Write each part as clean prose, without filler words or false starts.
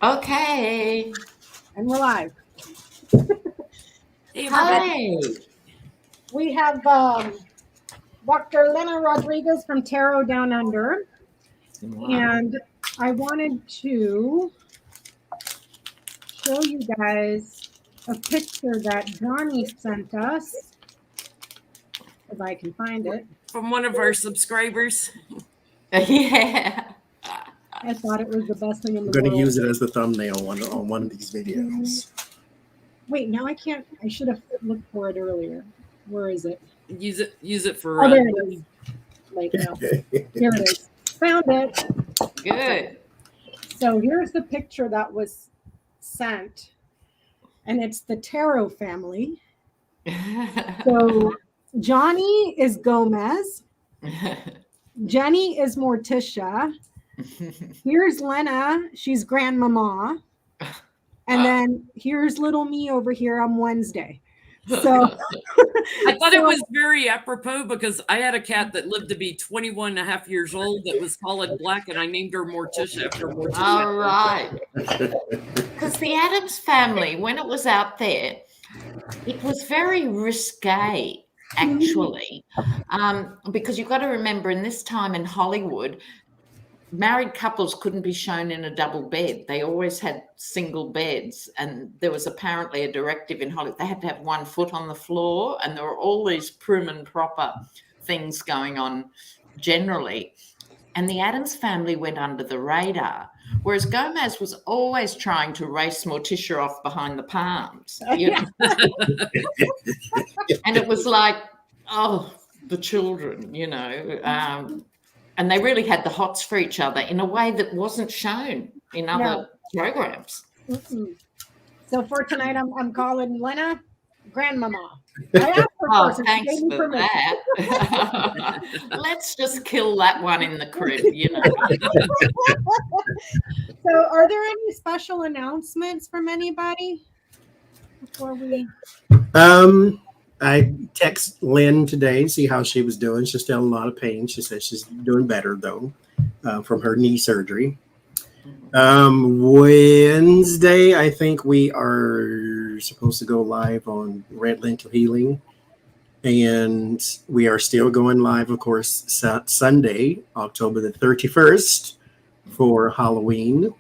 Okay. And we're live. Hey, hi. We have Dr. Lena Rodriguez from Tarot Down Under. Wow. And I wanted to show you guys a picture that Johnny sent us, if I can find it. From one of our subscribers. Yeah. I thought it was the best thing in the world. I'm going to use it as the thumbnail on one of these videos. Wait, now I can't. I should have looked for it earlier. Where is it? Use it for. Oh, there it is. Like, no. Here it is. Found it. Good. So here's the picture that was sent, and it's the Tarot family. So Johnny is Gomez. Jenny is Morticia. Here's Lena. She's grandmama. And then here's little me over here on Wednesday. So I thought it was very apropos because I had a cat that lived to be 21 and a half years old that was colored black, and I named her Morticia after Morticia. All right. Because the Addams Family, when it was out there, it was very risque, actually, because you've got to remember in this time in Hollywood, married couples couldn't be shown in a double bed. They always had single beds. And there was apparently a directive in Hollywood. They had to have 1 foot on the floor. And there were all these prim and proper things going on generally. And the Addams Family went under the radar. Whereas Gomez was always trying to race Morticia off behind the palms. You know? And it was like, oh, the children, you know. And they really had the hots for each other in a way that wasn't shown in other programs. Mm-mm. So for tonight, I'm calling Lena Grandmama. I asked her first, thanks for that. Let's just kill that one in the crib, you know. So are there any special announcements from anybody before we... I text Lynn today, see how she was doing. She's still in a lot of pain. She says she's doing better, though, from her knee surgery. Wednesday, I think we are supposed to go live on Red Lentil Healing. And we are still going live, of course, Sunday, October the 31st for Halloween.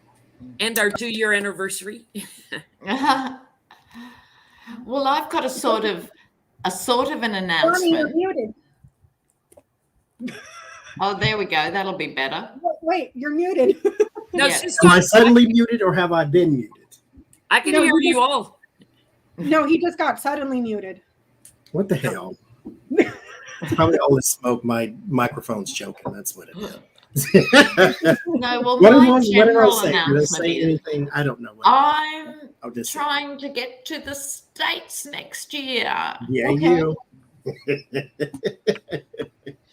And our 2-year anniversary. Well, I've got a sort of an announcement. Johnny, you're muted. Oh, there we go. That'll be better. Wait, you're muted. No, Yeah. Am I suddenly muted or have I been muted? I can hear you all. No, he just got suddenly muted. What the hell? It's probably all the smoke. My microphone's choking. That's what it is. No, well, What my did I general say? Did I announcement say is anything? I don't know. I'm just trying to get to the States next year. Yeah, Okay. you.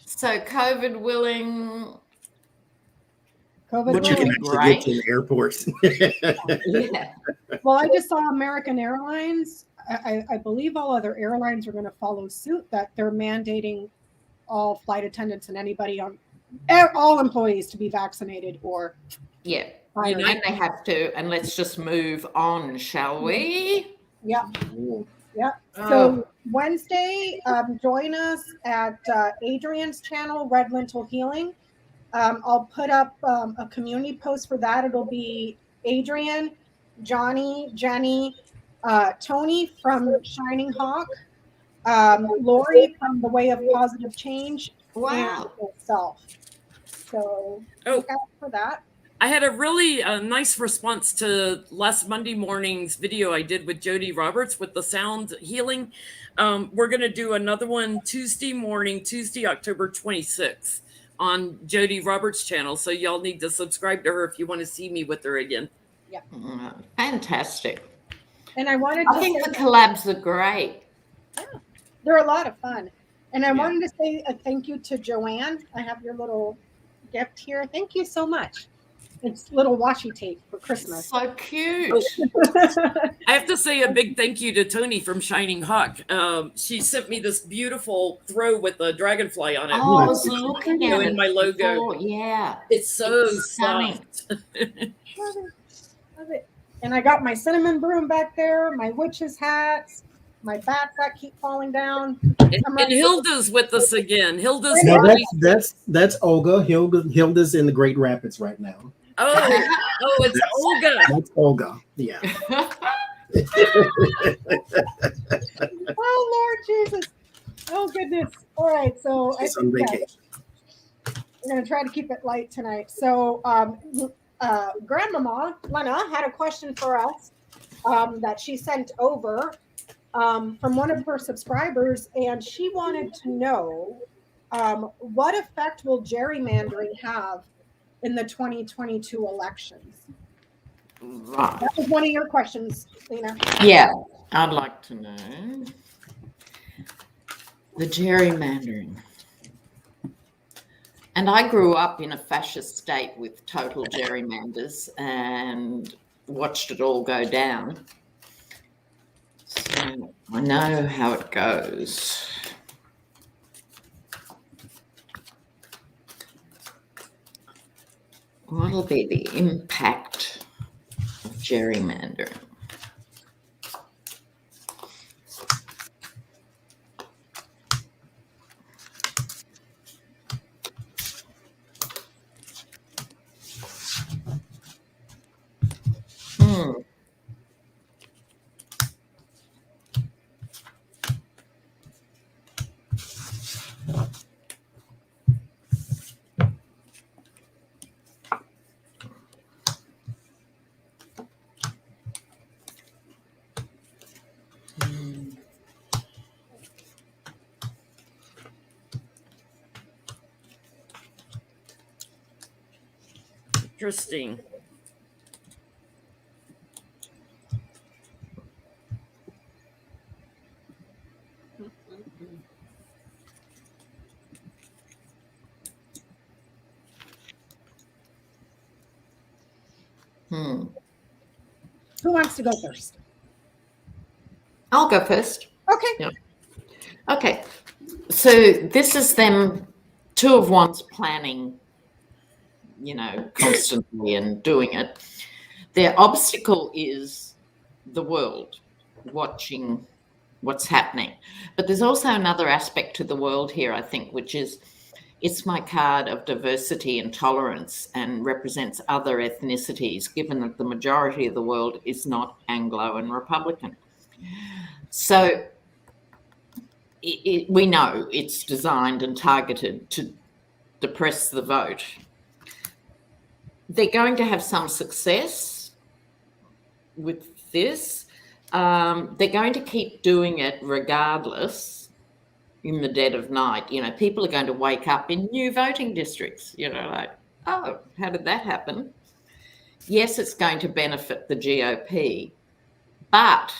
So COVID willing. COVID But you can willing. actually get to the airport. Yeah. Well, I just saw American Airlines. I believe all other airlines are going to follow suit, that they're mandating all flight attendants and anybody on all employees to be vaccinated or Yeah. fired. And they have to. And let's just move on, shall we? Yeah. Yeah. Oh. So Wednesday, join us at Adrian's channel, Red Lentil Healing. I'll put up a community post for that. It'll be Adrian, Johnny, Jenny, Tony from Shining Hawk, Lori from The Way of Positive Change, Wow. and myself. So look out for that. I had a really nice response to last Monday morning's video I did with Jody Roberts with the sound healing. We're going to do another one Tuesday morning, Tuesday, October 26th on Jody Roberts' channel. So y'all need to subscribe to her if you want to see me with her again. Yeah. Fantastic. And I wanted to think the collabs are great. Yeah, they're a lot of fun. And I wanted to say a thank you to Joanne. I have your little gift here. Thank you so much. It's little washi tape for Christmas. So cute. I have to say a big thank you to Tony from Shining Hawk. She sent me this beautiful throw with a dragonfly on it. Oh, I was looking at it my logo. before. Yeah. It's so stunning. soft. Love it. And I got my cinnamon broom back there, my witch's hats, my bats that keep falling down. And Hilda's with us again. Hilda's No, that's Olga. Hilda's in the Great Rapids right now. Oh, it's Olga. That's Olga. Yeah. Oh Lord Jesus. Oh goodness. All right. So She's on vacation. We're gonna try to keep it light tonight. So Grandmama Lena had a question for us that she sent over from one of her subscribers, and she wanted to know what effect will gerrymandering have in the 2022 elections? Right. That was one of your questions, Lena. Yeah, I'd like to know the gerrymandering. And I grew up in a fascist state with total gerrymanders and watched it all go down. So I know how it goes. What'll be the impact of gerrymandering? Interesting. Who wants to go first? I'll go first. Okay. Yeah. Okay. So this is them, two of one's planning, constantly and doing it. Their obstacle is the world watching what's happening. But there's also another aspect to the world here, I think, which is it's my card of diversity and tolerance and represents other ethnicities, given that the majority of the world is not Anglo and Republican. So we know it's designed and targeted to depress the vote. They're going to have some success with this. They're going to keep doing it regardless in the dead of night. People are going to wake up in new voting districts, like, oh, how did that happen? Yes, it's going to benefit the GOP, but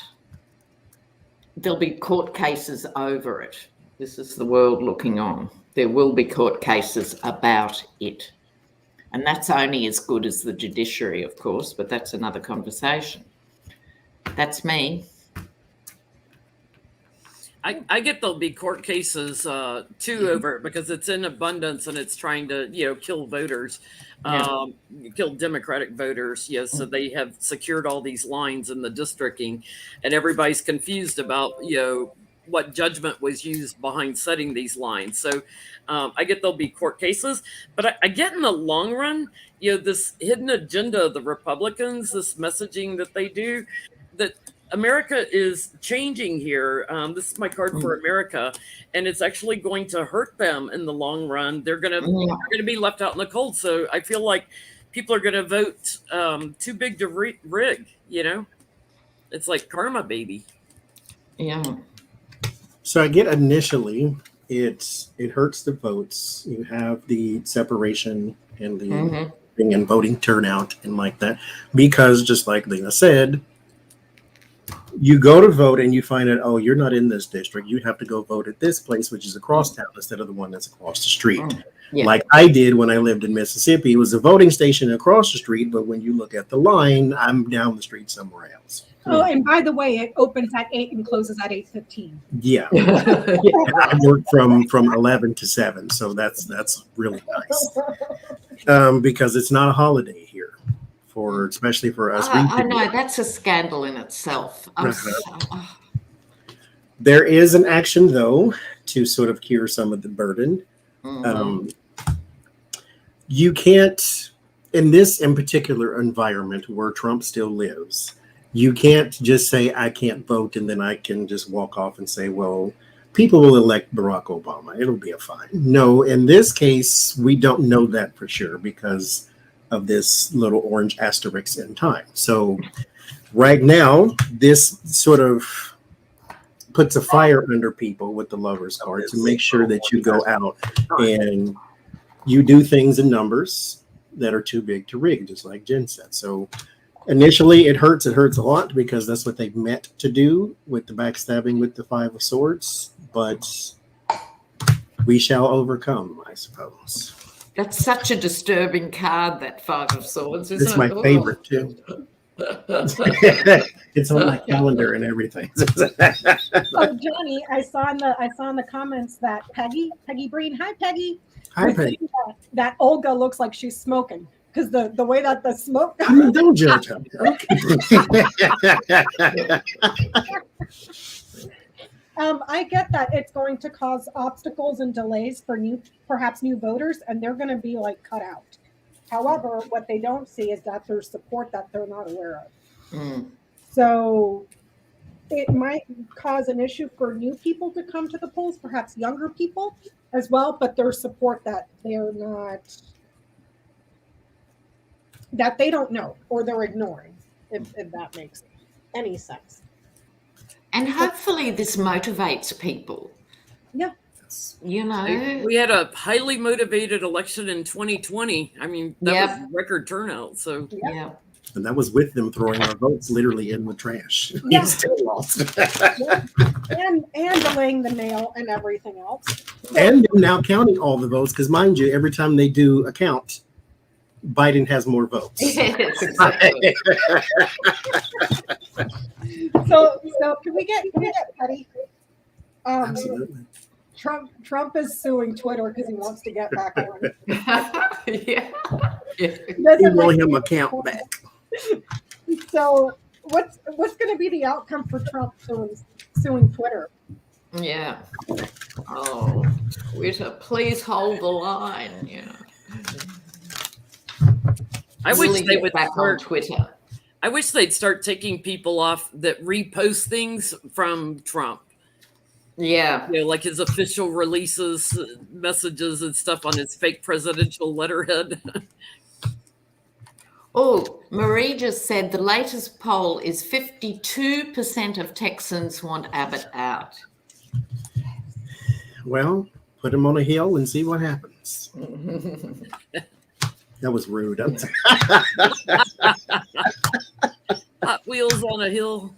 there'll be court cases over it. This is the world looking on. There will be court cases about it. And that's only as good as the judiciary, of course, but that's another conversation. That's me. I get there'll be court cases too over it because it's in abundance and it's trying to kill voters, kill Democratic voters. So they have secured all these lines in the districting, and everybody's confused about what judgment was used behind setting these lines. So I get there'll be court cases, but I get in the long run, this hidden agenda of the Republicans, this messaging that they do, that America is changing here. This is my card for America, and it's actually going to hurt them in the long run. They're gonna be left out in the cold. So I feel like people are gonna vote too big to rig. It's like karma, baby. Yeah. So I get initially it hurts the votes. You have the separation and the and voting turnout and like that, because just like Lena said, you go to vote and you find out, oh, you're not in this district. You have to go vote at this place, which is across town instead of the one that's across the street. Yeah. Like I did when I lived in Mississippi. It was a voting station across the street, but when you look at the line, I'm down the street somewhere else. Oh, and by the way, it opens at 8 and closes at 8:15. Yeah. I work from 11 to 7, so that's really nice. Because it's not a holiday here especially for us. I know that's a scandal in itself. There is an action, though, to sort of cure some of the burden. You can't, in this in particular environment where Trump still lives, you can't just say, I can't vote, and then I can just walk off and say, well, people will elect Barack Obama. It'll be a fine. No, in this case, we don't know that for sure because of this little orange asterisk in time. So right now, this sort of puts a fire under people with the lover's card to make sure that you go out and you do things in numbers that are too big to rig, just like Jenn said. So initially it hurts a lot because that's what they meant to do with the backstabbing with the Five of Swords, but we shall overcome, I suppose. That's such a disturbing card, that Five of Swords, isn't it? It's my favorite too. It's on my calendar and everything. Oh, Johnny, I saw in the comments that Peggy Breen, hi Peggy. Hi, Peggy. That Olga looks like she's smoking because the way that the smoke. I mean, don't judge her. I get that it's going to cause obstacles and delays for perhaps new voters, and they're going to be like cut out. However, what they don't see is that there's support that they're not aware of. So it might cause an issue for new people to come to the polls, perhaps younger people as well, but there's support that they're not, that they don't know or they're ignoring, if that makes any sense. And hopefully this motivates people. Yeah. You know, we had a highly motivated election in 2020. I mean, that was record turnout. So yeah. And that was with them throwing our votes literally in the trash. Yeah. We still lost. and delaying the mail and everything else. And now counting all the votes, because mind you, every time they do a count, Biden has more votes. Yes, exactly. So can we get petty? Absolutely. Trump is suing Twitter because he wants to get back on. Yeah. You want him account back. So what's going to be the outcome for Trump suing Twitter? Yeah. Oh, Twitter, please hold the line. Yeah. I wish Really they get would back start, on Twitter. I wish they'd start taking people off that repost things from Trump. Yeah. You know, like his official releases, messages and stuff on his fake presidential letterhead. Oh, Marie just said the latest poll is 52% of Texans want Abbott out. Well, put him on a hill and see what happens. That was rude. Hot wheels on a hill.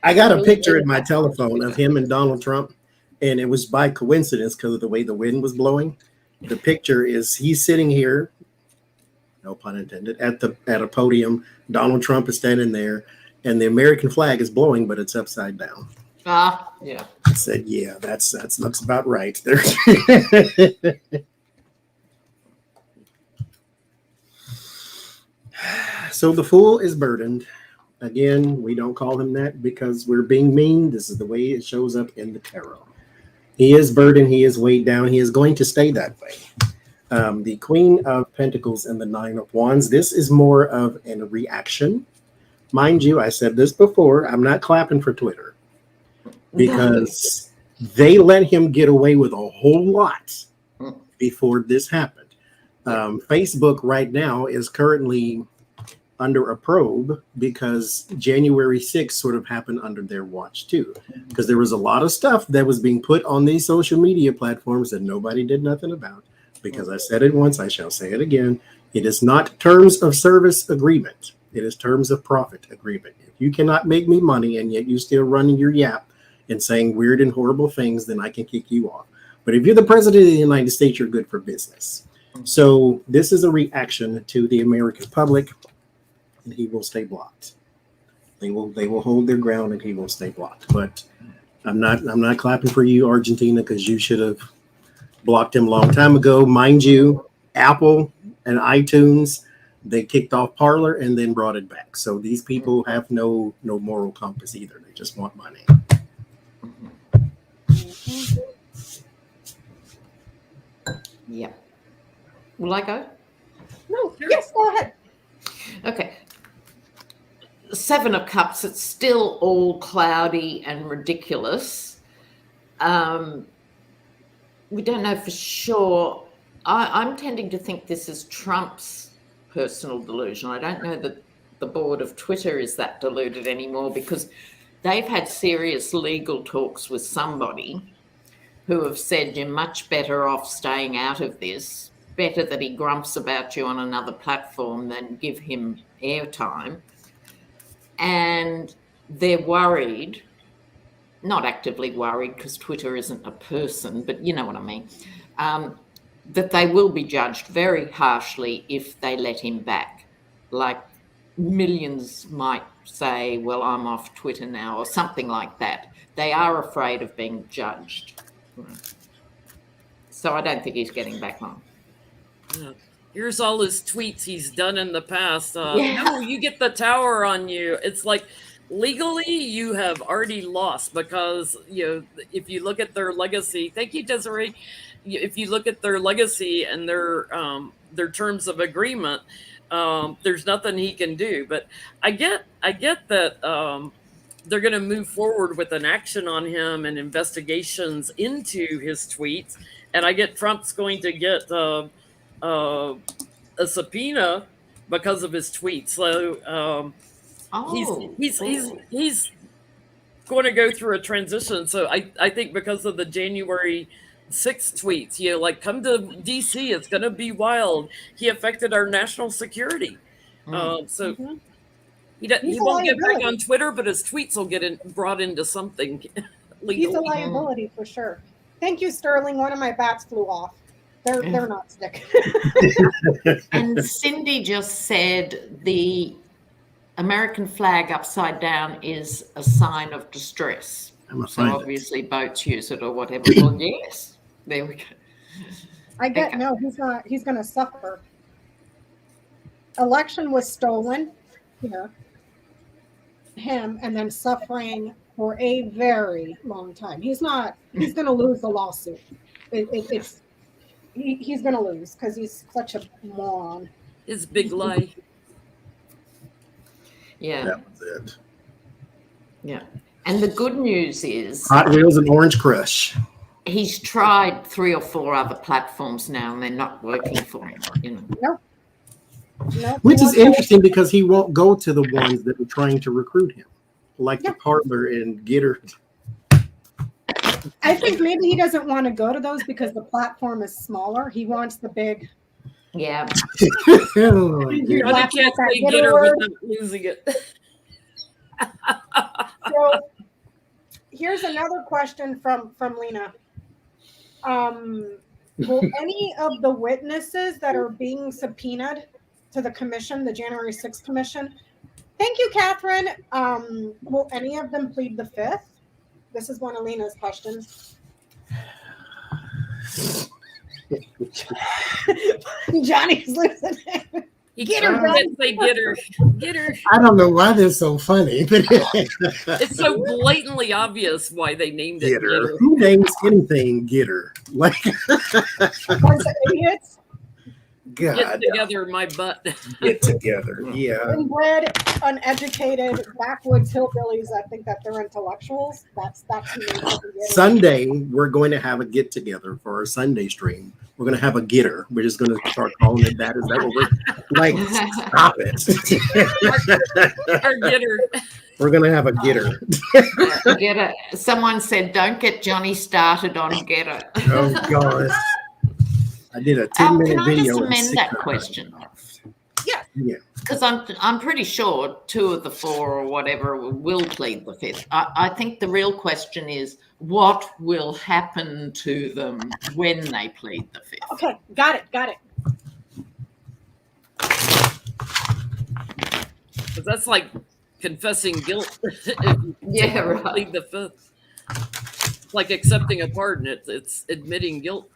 I got a picture in my telephone of him and Donald Trump, and it was by coincidence because of the way the wind was blowing. The picture is he's sitting here, no pun intended, at a podium. Donald Trump is standing there, and the American flag is blowing, but it's upside down. Ah, yeah. I said, yeah, that looks about right there. So the fool is burdened. Again, we don't call him that because we're being mean. This is the way it shows up in the tarot. He is burdened. He is weighed down. He is going to stay that way. The Queen of Pentacles and the Nine of Wands. This is more of a reaction. Mind you, I said this before. I'm not clapping for Twitter because they let him get away with a whole lot before this happened. Facebook right now is currently under a probe because January 6th sort of happened under their watch too, because there was a lot of stuff that was being put on these social media platforms that nobody did nothing about. Because I said it once, I shall say it again. It is not terms of service agreement. It is terms of profit agreement. If you cannot make me money and yet you still running your yap and saying weird and horrible things, then I can kick you off. But if you're the president of the United States, you're good for business. So this is a reaction to the American public. And he will stay blocked. They will hold their ground and he will stay blocked. But I'm not clapping for you, Argentina, because you should have blocked him a long time ago. Mind you, Apple and iTunes, They kicked off Parler and then brought it back. So these people have no moral compass either. They just want money. Yeah. Will I go? No, yes, go ahead. Okay. Seven of Cups, it's still all cloudy and ridiculous. We don't know for sure. I'm tending to think this is Trump's personal delusion. I don't know that the board of Twitter is that deluded anymore, because they've had serious legal talks with somebody who have said you're much better off staying out of this. Better that he grumps about you on another platform than give him airtime. And they're worried, not actively worried because Twitter isn't a person, but you know what I mean, that they will be judged very harshly if they let him back. Like millions might say, well, I'm off Twitter now, or something like that. They are afraid of being judged. So I don't think he's getting back on. Yeah. Here's all his tweets he's done in the past. Yeah. No, you get the tower on you. It's like legally you have already lost, because if you look at their legacy, thank you, Desiree. If you look at their legacy and their terms of agreement, there's nothing he can do. But I get that they're going to move forward with an action on him and investigations into his tweets, and I get Trump's going to get a subpoena because of his tweets. So he's going to go through a transition. So I think because of the January 6th tweets, like, come to DC, it's going to be wild. He affected our national security. So he won't get back on Twitter, but his tweets will get brought into something legal. He's a liability for sure. Thank you, Sterling. One of my bats flew off. They're not sticking. And Cindy just said the American flag upside down is a sign of distress. So obviously boats use it or whatever. Well, yes, there we go. I get no. He's not. He's going to suffer. Election was stolen. Him, and then suffering for a very long time. He's going to lose the lawsuit. He's going to lose because he's such a moron. His big lie. Yeah. That was it. Yeah. And the good news is Hot Wheels and Orange Crush. He's tried 3 or 4 other platforms now, and they're not working for him. Nope. Which is interesting because he won't go to the ones that are trying to recruit him, like the Parler and Getter. I think maybe he doesn't want to go to those because the platform is smaller. He wants the big. Yeah. You can't say Getter without losing it. So here's another question from Lena. Will any of the witnesses that are being subpoenaed to the commission, the January 6th commission, thank you, Catherine, will any of them plead the 5th? This is one of Lena's questions. Johnny's losing it. Get her, Johnny. Get her. I don't know why they're so funny, but it's so blatantly obvious why they named it Getter. Who names anything Getter? Like, bunch of idiots. God. Get together, my butt. Get together, yeah. Inbred, uneducated, backwoods hillbillies. I think that they're intellectuals. That's who they are. Sunday, we're going to have a get together for our Sunday stream. We're going to have a getter. We're just going to start calling it that. Is that what we're like? Stop it. Our getter. We're going to have a getter. Getter. Someone said, don't get Johnny started on Getter. Oh, gosh. I did a 10-minute video. Can I just amend that question? Yeah. Because I'm pretty sure 2 of the 4 or whatever will plead the 5th. I think the real question is what will happen to them when they plead the 5th. Okay, got it. Because that's like confessing guilt. Yeah, right. Plead the 5th. It's like accepting a pardon. It's admitting guilt.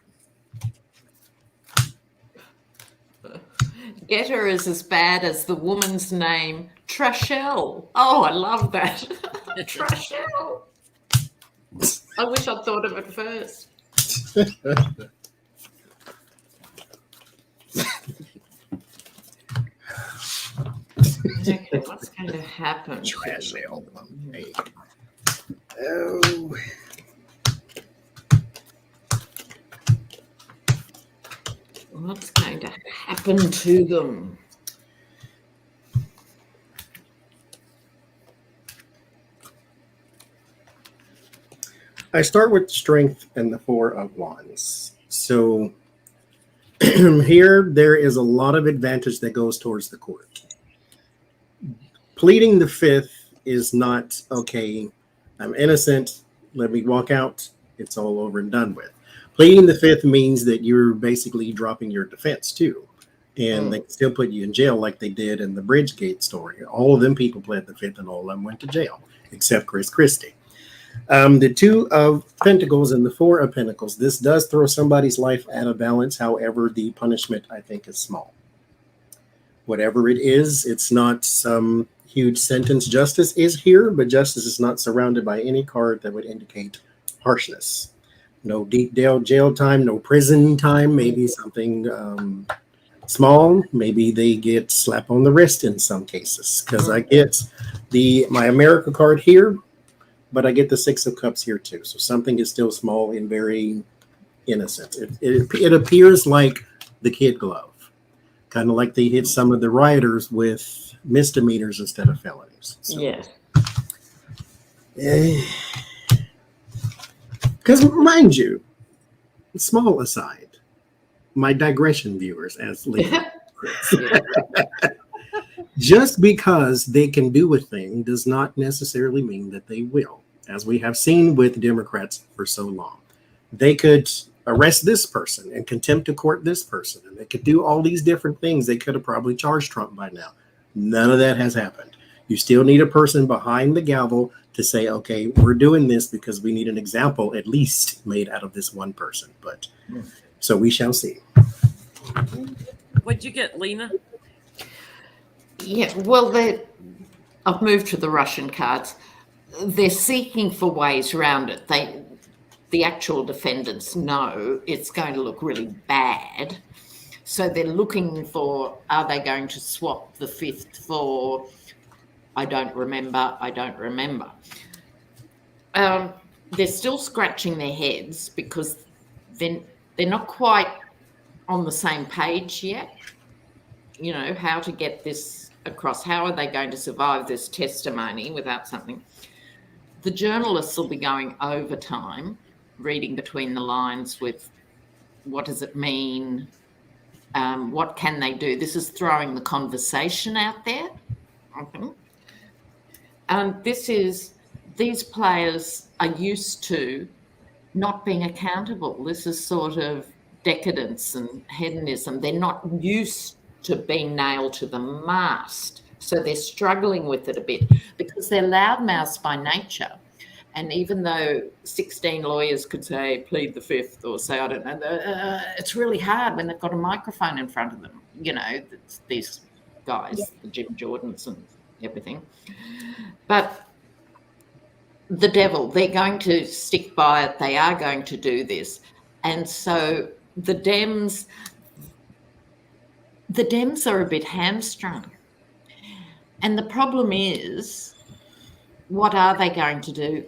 get her is as bad as the woman's name, Trashelle. Oh, I love that. Trashelle. I wish I'd thought of it first. Okay, what's going to happen? Trashelle. Oh. What's going to happen to them? I start with strength and the 4 of Wands. So here there is a lot of advantage that goes towards the court. Pleading the 5th is not, okay, I'm innocent, let me walk out, it's all over and done with. Pleading the 5th means that you're basically dropping your defense too. And they can still put you in jail like they did in the Bridgegate story. All of them people pled the 5th and all of them went to jail, except Chris Christie. The 2 of Pentacles and the 4 of Pentacles. This does throw somebody's life out of balance. However, the punishment, I think, is small. Whatever it is, it's not some huge sentence. Justice is here, but justice is not surrounded by any card that would indicate harshness. No deep jail time, no prison time, maybe something small. Maybe they get slap on the wrist in some cases, because I get my America card here, but I get the 6 of Cups here too. So something is still small and very innocent. It appears like the kid glove, kind of like they hit some of the rioters with misdemeanors instead of felonies. So, Yes. Because mind you, small aside, my digression viewers, as Lynn, just because they can do a thing does not necessarily mean that they will, as we have seen with Democrats for so long. They could arrest this person and contempt to court this person, and they could do all these different things. They could have probably charged Trump by now. None of that has happened. You still need a person behind the gavel to say, okay, we're doing this because we need an example at least made out of this one person. But so we shall see. What'd you get, Lena? Yeah, well, I've moved to the Russian cards. They're seeking for ways around it. The actual defendants know it's going to look really bad. So they're looking for, are they going to swap the 5th for, I don't remember. They're still scratching their heads because they're not quite on the same page yet. You know, how to get this across. How are they going to survive this testimony without something? The journalists will be going overtime, reading between the lines with what does it mean? What can they do? This is throwing the conversation out there. These players are used to not being accountable. This is sort of decadence and hedonism. They're not used to being nailed to the mast. So they're struggling with it a bit because they're loudmouths by nature. And even though 16 lawyers could say, plead the 5th or say, I don't know, it's really hard when they've got a microphone in front of them. You know, these guys, the Jim Jordans and everything. But the devil, they're going to stick by it. They are going to do this. And so the Dems are a bit hamstrung. And the problem is, what are they going to do?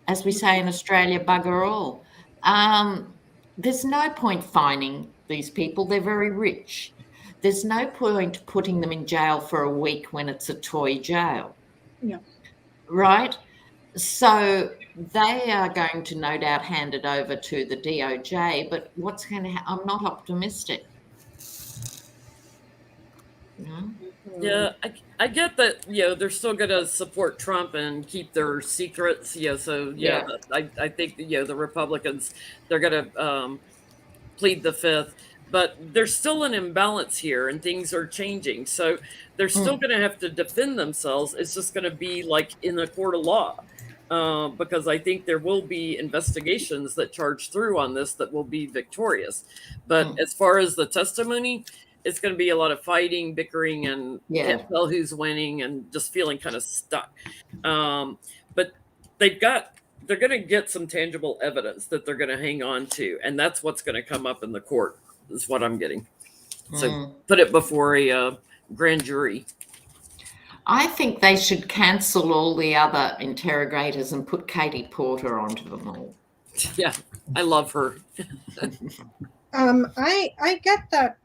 As we say in Australia, bugger all. There's no point fining these people. They're very rich. There's no point putting them in jail for a week when it's a toy jail. Yeah. Right? So they are going to no doubt hand it over to the DOJ, but what's going to happen? I'm not optimistic. Yeah, I get that, you know, they're still going to support Trump and keep their secrets. You know, so, yeah. I think, you know, the Republicans, they're going to plead the 5th. But there's still an imbalance here and things are changing. So they're still going to have to defend themselves. It's just going to be like in a court of law. Because I think there will be investigations that charge through on this that will be victorious. But as far as the testimony, it's going to be a lot of fighting, bickering, and Yeah. can't tell who's winning, and just feeling kind of stuck. But they're going to get some tangible evidence that they're going to hang on to, and that's what's going to come up in the court, is what I'm getting. So put it before a grand jury. I think they should cancel all the other interrogators and put Katie Porter onto them all. Yeah, I love her. I get that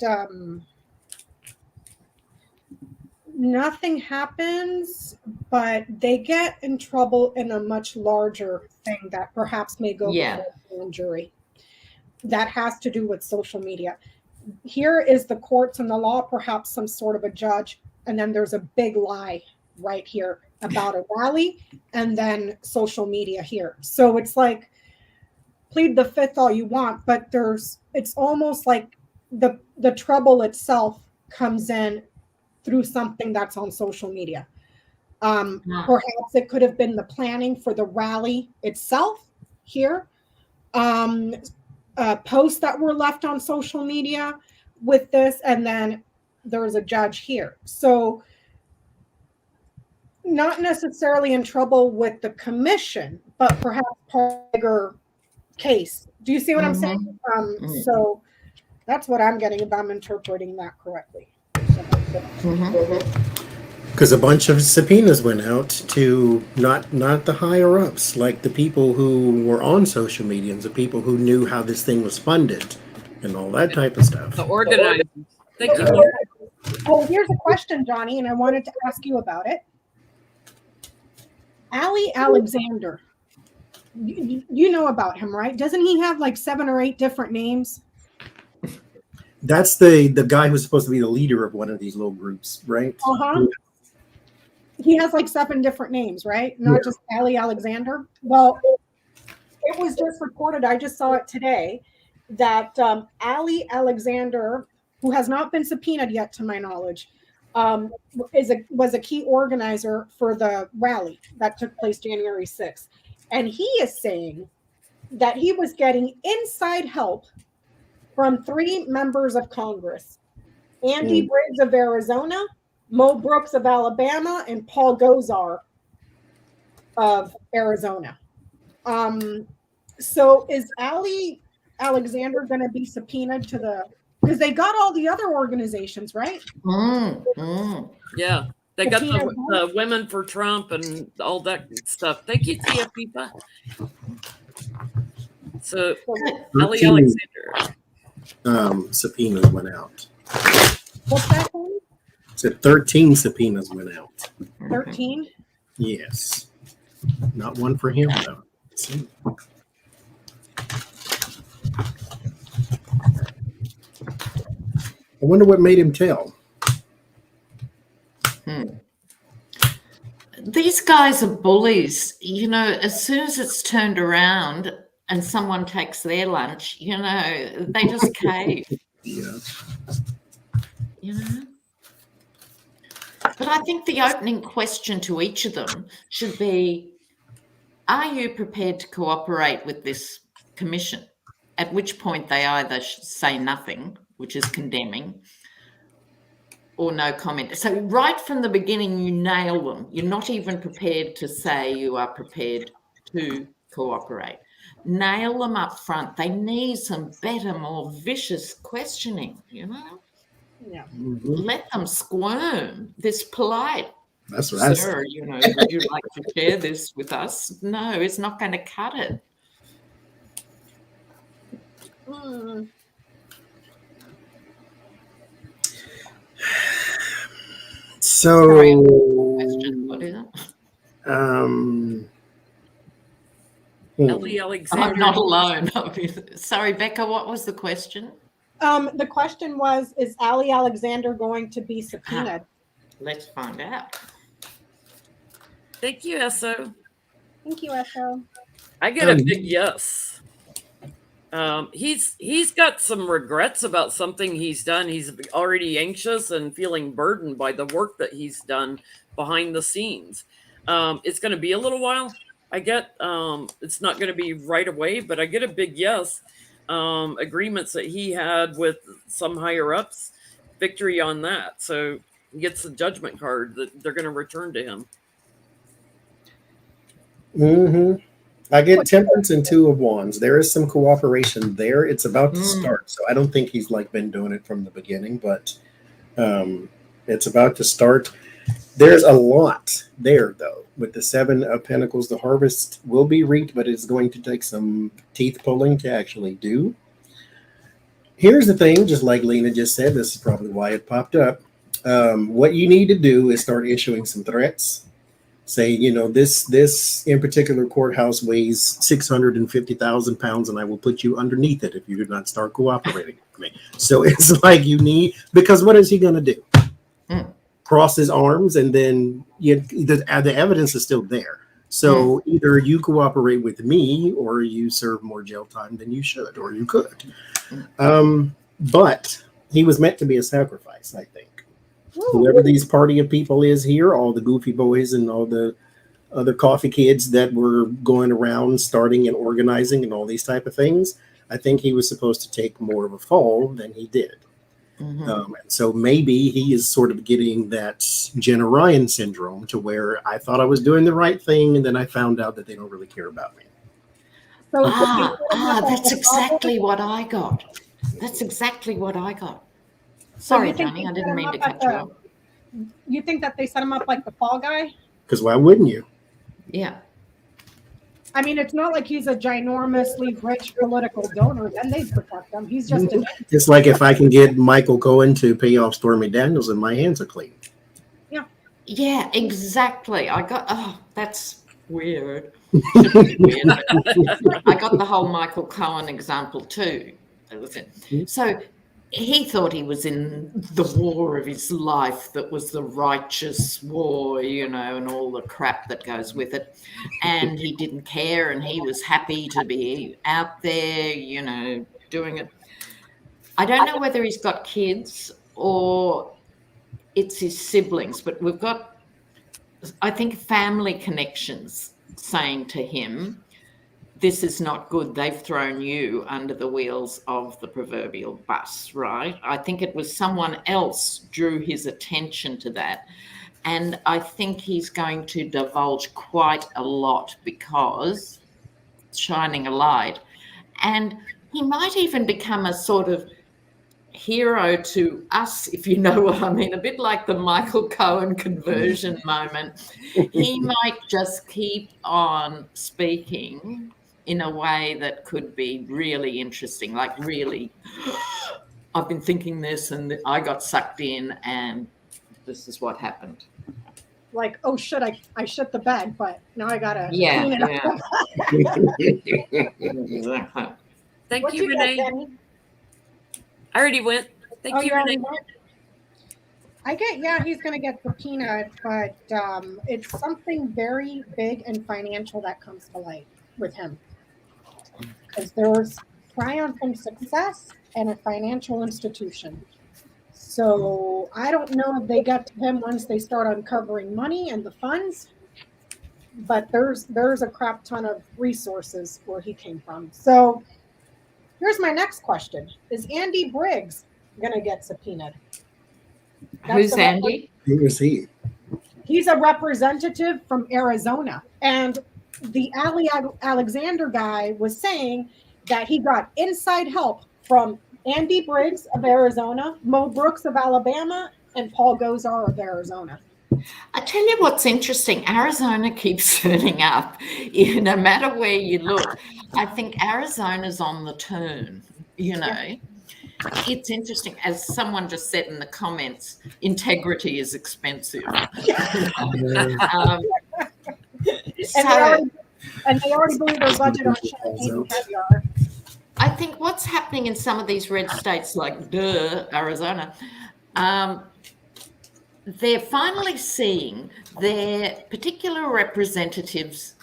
nothing happens, but they get in trouble in a much larger thing that perhaps may go before the grand jury. That has to do with social media. Here is the courts and the law, perhaps some sort of a judge, and then there's a big lie right here about a rally, and then social media here. So it's like, plead the fifth all you want, but it's almost like the trouble itself comes in through something that's on social media. Perhaps it could have been the planning for the rally itself here. Posts that were left on social media with this, and then there's a judge here. So not necessarily in trouble with the commission, but perhaps part of a bigger case. Do you see what I'm saying? So that's what I'm getting, if I'm interpreting that correctly. Because a bunch of subpoenas went out to not the higher ups, like the people who were on social media, and the people who knew how this thing was funded and all that type of stuff. The organizers. Thank you. Oh, here's a question, Johnny, and I wanted to ask you about it. Ali Alexander, you know about him, right? Doesn't he have like 7 or 8 different names? That's the guy who's supposed to be the leader of one of these little groups, right? He has like 7 different names, right? Not just Ali Alexander. Well, it was just reported, I just saw it today, that Ali Alexander, who has not been subpoenaed yet to my knowledge, was a key organizer for the rally that took place January 6th. And he is saying that he was getting inside help from 3 members of Congress: Andy Briggs of Arizona, Mo Brooks of Alabama, and Paul Gosar of Arizona. So is Ali Alexander going to be subpoenaed to the, because they got all the other organizations, right? Yeah, they got the Women for Trump and all that stuff. Thank you, Tia Pipa. So Ali Alexander. Subpoenas went out. What's that called? Said 13 subpoenas went out. 13? Yes. Not one for him, though. I wonder what made him tell. These guys are bullies. You know, as soon as it's turned around and someone takes their lunch, you know, they just cave. Yeah. You know? But I think the opening question to each of them should be, are you prepared to cooperate with this commission? At which point they either say nothing, which is condemning, or no comment. So right from the beginning, you nail them. You're not even prepared to say you are prepared to cooperate. Nail them up front. They need some better, more vicious questioning, you know? Yeah. Let them squirm. This polite. That's right. Sir, you know, would you like to share this with us? No, it's not going to cut it. So, Sorry, question. What is it? Ali Alexander. I'm not alone. Sorry, Becca, what was the question? The question was, is Ali Alexander going to be subpoenaed? Let's find out. Thank you, Esso. Thank you, Echo. I get a big yes. He's got some regrets about something he's done. He's already anxious and feeling burdened by the work that he's done behind the scenes. It's going to be a little while. I get it's not going to be right away, but I get a big yes. Agreements that he had with some higher ups victory on that. So he gets the judgment card that they're going to return to him. Mm-hmm. I get Temperance and Two of Wands. There is some cooperation there. It's about to start, so I don't think he's like been doing it from the beginning, but it's about to start. There's a lot there, though. With the Seven of Pentacles, the harvest will be reaped, but it's going to take some teeth pulling to actually do. Here's the thing, just like Lena just said, this is probably why it popped up. What you need to do is start issuing some threats. Say, you know, this in particular courthouse weighs 650,000 pounds, and I will put you underneath it if you do not start cooperating with me. So it's like you need, because what is he going to do? Cross his arms, and then the evidence is still there. So either you cooperate with me, or you serve more jail time than you should, or you could. But he was meant to be a sacrifice, I think. Whoever these party of people is here, all the goofy boys and all the other coffee kids that were going around starting and organizing and all these type of things, I think he was supposed to take more of a fall than he did. And so maybe he is sort of getting that Jenna Ryan syndrome, to where I thought I was doing the right thing, and then I found out that they don't really care about me. So that's exactly what I got. That's exactly what I got. Sorry, Johnny, I didn't mean to cut you off. You think that they set him up like the fall guy? Because why wouldn't you? Yeah. I mean, it's not like he's a ginormously rich political donor. Then they protect him. He's just It's like if I can get Michael Cohen to pay off Stormy Daniels, and my hands are clean. Yeah, exactly. That's weird. Weird. I got the whole Michael Cohen example too. So he thought he was in the war of his life, that was the righteous war, you know, and all the crap that goes with it. And he didn't care, and he was happy to be out there, you know, doing it. I don't know whether he's got kids or it's his siblings, but we've got, I think, family connections saying to him, this is not good. They've thrown you under the wheels of the proverbial bus, right? I think it was someone else drew his attention to that. And I think he's going to divulge quite a lot, because it's shining a light. And he might even become a sort of hero to us, if you know what I mean, a bit like the Michael Cohen conversion moment. He might just keep on speaking in a way that could be really interesting, like really, I've been thinking this and I got sucked in and this is what happened. like, oh shit, I shit the bed, but now I gotta Yeah, clean it up. Exactly. Thank you, Renee. I already went. Thank you, Renee. He's going to get the peanut, but it's something very big and financial that comes to light with him. Because there's triumph and success and a financial institution. So I don't know if they get to him once they start uncovering money and the funds, but there's a crap ton of resources where he came from. So here's my next question. Is Andy Briggs going to get subpoenaed? Who's Andy? Who is he? He's a representative from Arizona. And the Ali Alexander guy was saying that he got inside help from Andy Briggs of Arizona, Mo Brooks of Alabama, and Paul Gosar of Arizona. I tell you what's interesting. Arizona keeps turning up. No matter where you look, I think Arizona's on the turn, you know. Yeah. It's interesting. As someone just said in the comments, integrity is expensive. And they already blew their budget on champagne and caviar. I think what's happening in some of these red states like Arizona, they're finally seeing their particular representatives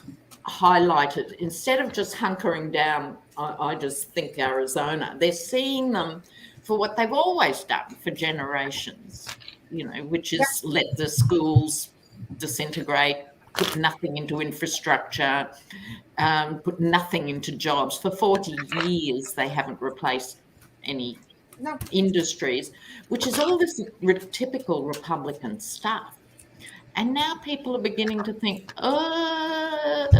highlighted. Instead of just hunkering down, I just think Arizona, they're seeing them for what they've always done for generations, you know, which is let the schools disintegrate, put nothing into infrastructure, put nothing into jobs. For 40 years, they haven't replaced any No. industries, which is all this typical Republican stuff. And now people are beginning to think, But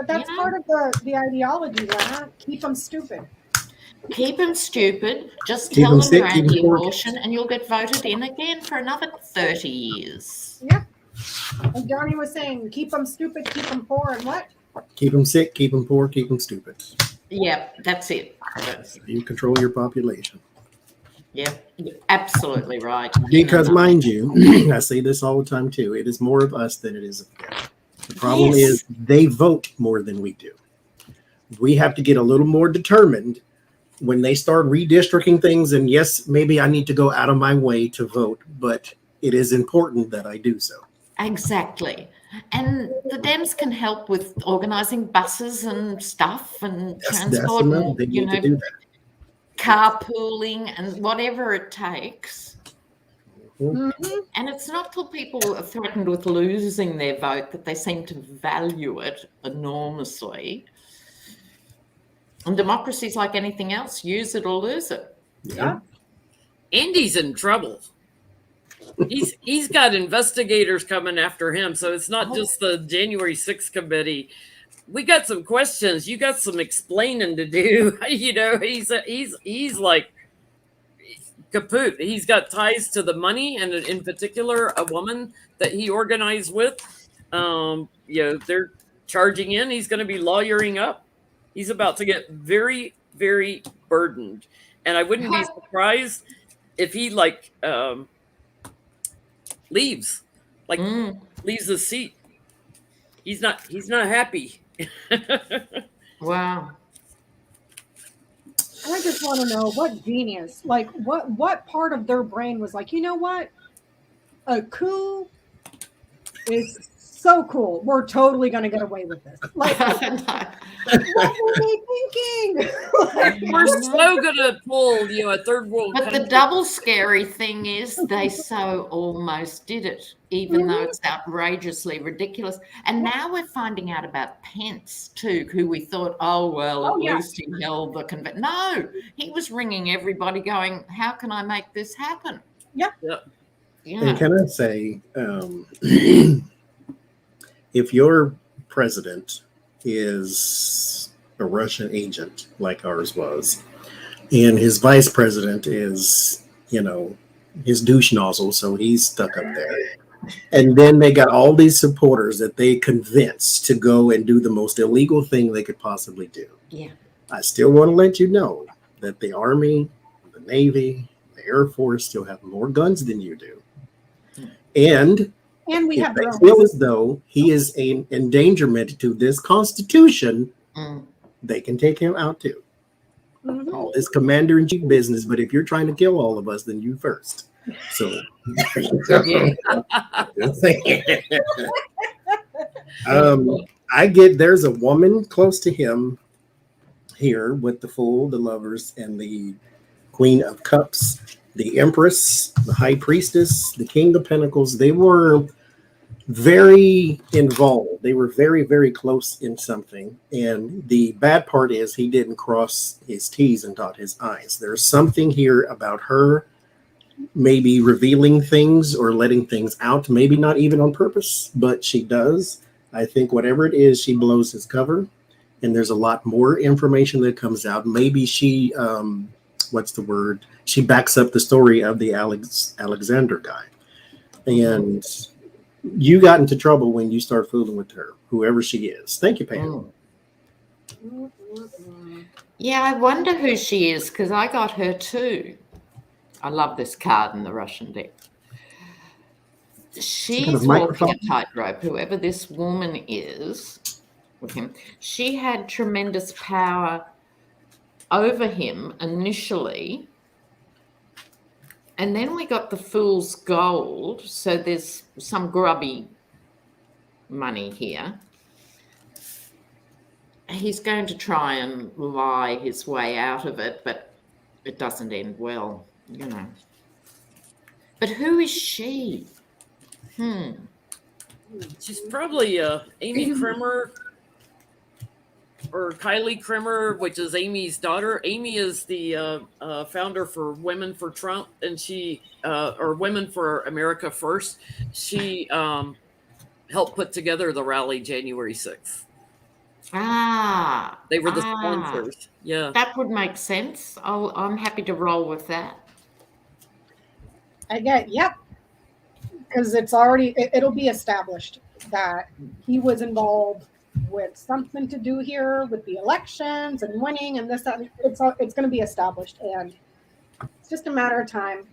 that's part of the ideology, Lana. Keep them stupid. keep them stupid, just Keep tell them them you're sick, keep them poor. anti-abortion, and you'll get voted in again for another 30 years. Yeah. And Johnny was saying, keep them stupid, keep them poor, and what? Keep them sick, keep them poor, keep them stupid. Yeah, that's it. You control your population. Yeah, you're absolutely right. Because, mind you, I say this all the time too, it is more of us than it is of them. The problem is they vote more than we do. We have to get a little more determined when they start redistricting things. And yes, maybe I need to go out of my way to vote, but it is important that I do so. Exactly. And the Dems can help with organising buses and stuff and transport, and, They need to do that. carpooling and whatever it takes. Mm-hmm. And it's not till people are threatened with losing their vote that they seem to value it enormously. And democracy's like anything else, use it or lose it. Yeah. Andy's in trouble. He's got investigators coming after him, so it's not just the January 6th committee. We got some questions. You got some explaining to do. You know, he's like kaput. He's got ties to the money, and in particular, a woman that he organized with. You know, they're charging in. He's going to be lawyering up. He's about to get very, very burdened, and I wouldn't be surprised if he leaves his seat. He's not happy. Wow. I just want to know what genius, like what part of their brain was like, you know what? A coup is so cool. We're totally going to get away with this. Like, what were they thinking? We're so going to pull, a third world But country. the double scary thing is they so almost did it, even though it's outrageously ridiculous. And now we're finding out about Pence too, who we thought, at least he held the convention. No, he was ringing everybody going, how can I make this happen? Yeah. And can I say, if your president is a Russian agent like ours was, and his vice president is, his douche nozzle, so he's stuck up there. And then they got all these supporters that they convinced to go and do the most illegal thing they could possibly do. Yeah. I still want to let you know that the Army, the Navy, the Air Force still have more guns than you do. And we if have they feel as though he is an endangerment to this Constitution, they can take him out too. Mm-hmm. All this commander-in-chief business, but if you're trying to kill all of us, then you first. So I get there's a woman close to him here with the Fool, the Lovers, and the Queen of Cups, the Empress, the High Priestess, the King of Pentacles. They were very involved. They were very, very close in something. And the bad part is he didn't cross his T's and dot his I's. There's something here about her maybe revealing things or letting things out, maybe not even on purpose, but she does. I think whatever it is, she blows his cover. And there's a lot more information that comes out. Maybe she, she backs up the story of the Alexander guy. And you got into trouble when you start fooling with her, whoever she is. Thank you, Pam. Yeah, I wonder who she is, because I got her too. I love this card in the Russian deck. She's walking a tightrope, whoever this woman is with him. She had tremendous power over him initially. And then we got the Fool's Gold. So there's some grubby money here. He's going to try and lie his way out of it, but it doesn't end well, But who is she? She's probably Amy Kremer or Kylie Krimmer, which is Amy's daughter. Amy is the founder for Women for Trump, and she or Women for America First. She helped put together the rally January 6th. They were the sponsors. Yeah, that would make sense. I'm happy to roll with that. Yep. Because it's already, it'll be established that he was involved with something to do here with the elections and winning and this, that. It's going to be established. And it's just a matter of time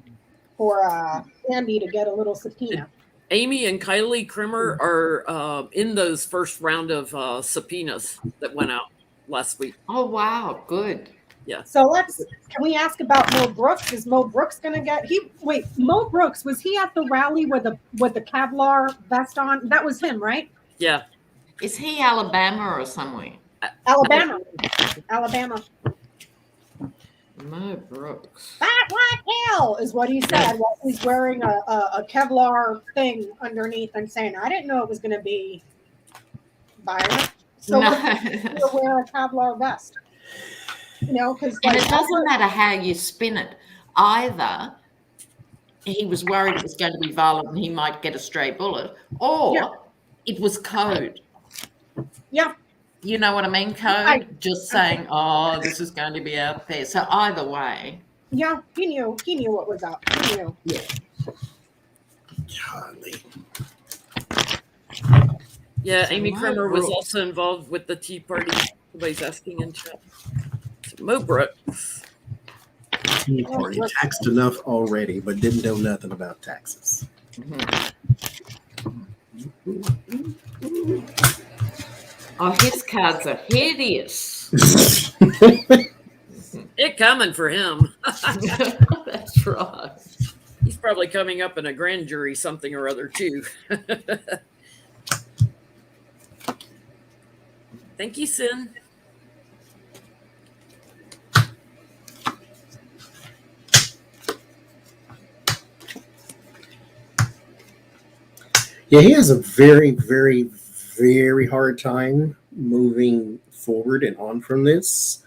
for Andy to get a little subpoena. Amy and Kylie Krimmer are in those first round of subpoenas that went out last week. Oh, wow. Good. Yeah. So can we ask about Mo Brooks? Is Mo Brooks going to get, Mo Brooks, was he at the rally with the Kevlar vest on? That was him, right? Yeah. Is he Alabama or somewhere? Alabama. Mo Brooks. Fat like hell is what he said while he's wearing a Kevlar thing underneath and saying, I didn't know it was going to be violent. So he'll wear a Kevlar vest. Because and it doesn't matter how you spin it. Either he was worried it was going to be violent and he might get a stray bullet, or it was code. Yeah. You know what I mean? Code. Just saying, oh, this is going to be out there. So either way. Yeah, he knew what was up. He knew. Yeah. Golly. Yeah, Amy Krimmer was also involved with the Tea Party. Everybody's asking in chat. Mo Brooks. Tea Party taxed enough already, but didn't know nothing about taxes. Oh, his cards are hideous. It coming for him. That's right. He's probably coming up in a grand jury something or other too. Thank you, Sin. Yeah, he has a very, very, very hard time moving forward and on from this.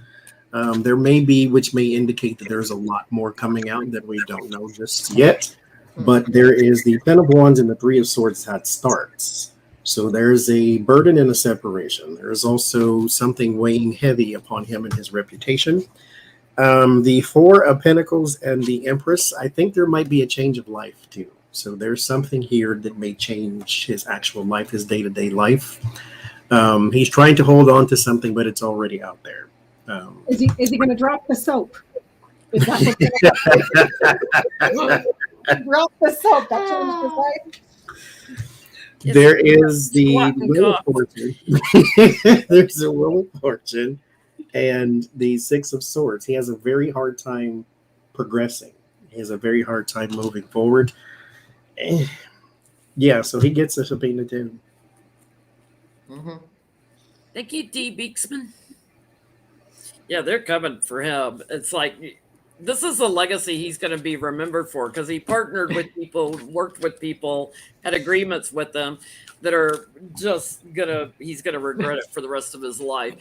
There may be, which may indicate that there's a lot more coming out that we don't know just yet. But there is the Ten of Wands and the Three of Swords that starts. So there's a burden and a separation. There's also something weighing heavy upon him and his reputation. The Four of Pentacles and the Empress, I think there might be a change of life too. So there's something here that may change his actual life, his day-to-day life. He's trying to hold on to something, but it's already out there. Is he going to drop the soap? Is that what's drop the soap? That changed his life. There is the Wheel of Fortune. There's a Wheel of Fortune and the Six of Swords. He has a very hard time progressing. He has a very hard time moving forward. Yeah, so he gets a subpoena too. Thank you, D. Beaksman. Yeah, they're coming for him. It's like, this is a legacy he's going to be remembered for, because he partnered with people, worked with people, had agreements with them that are just he's going to regret it for the rest of his life.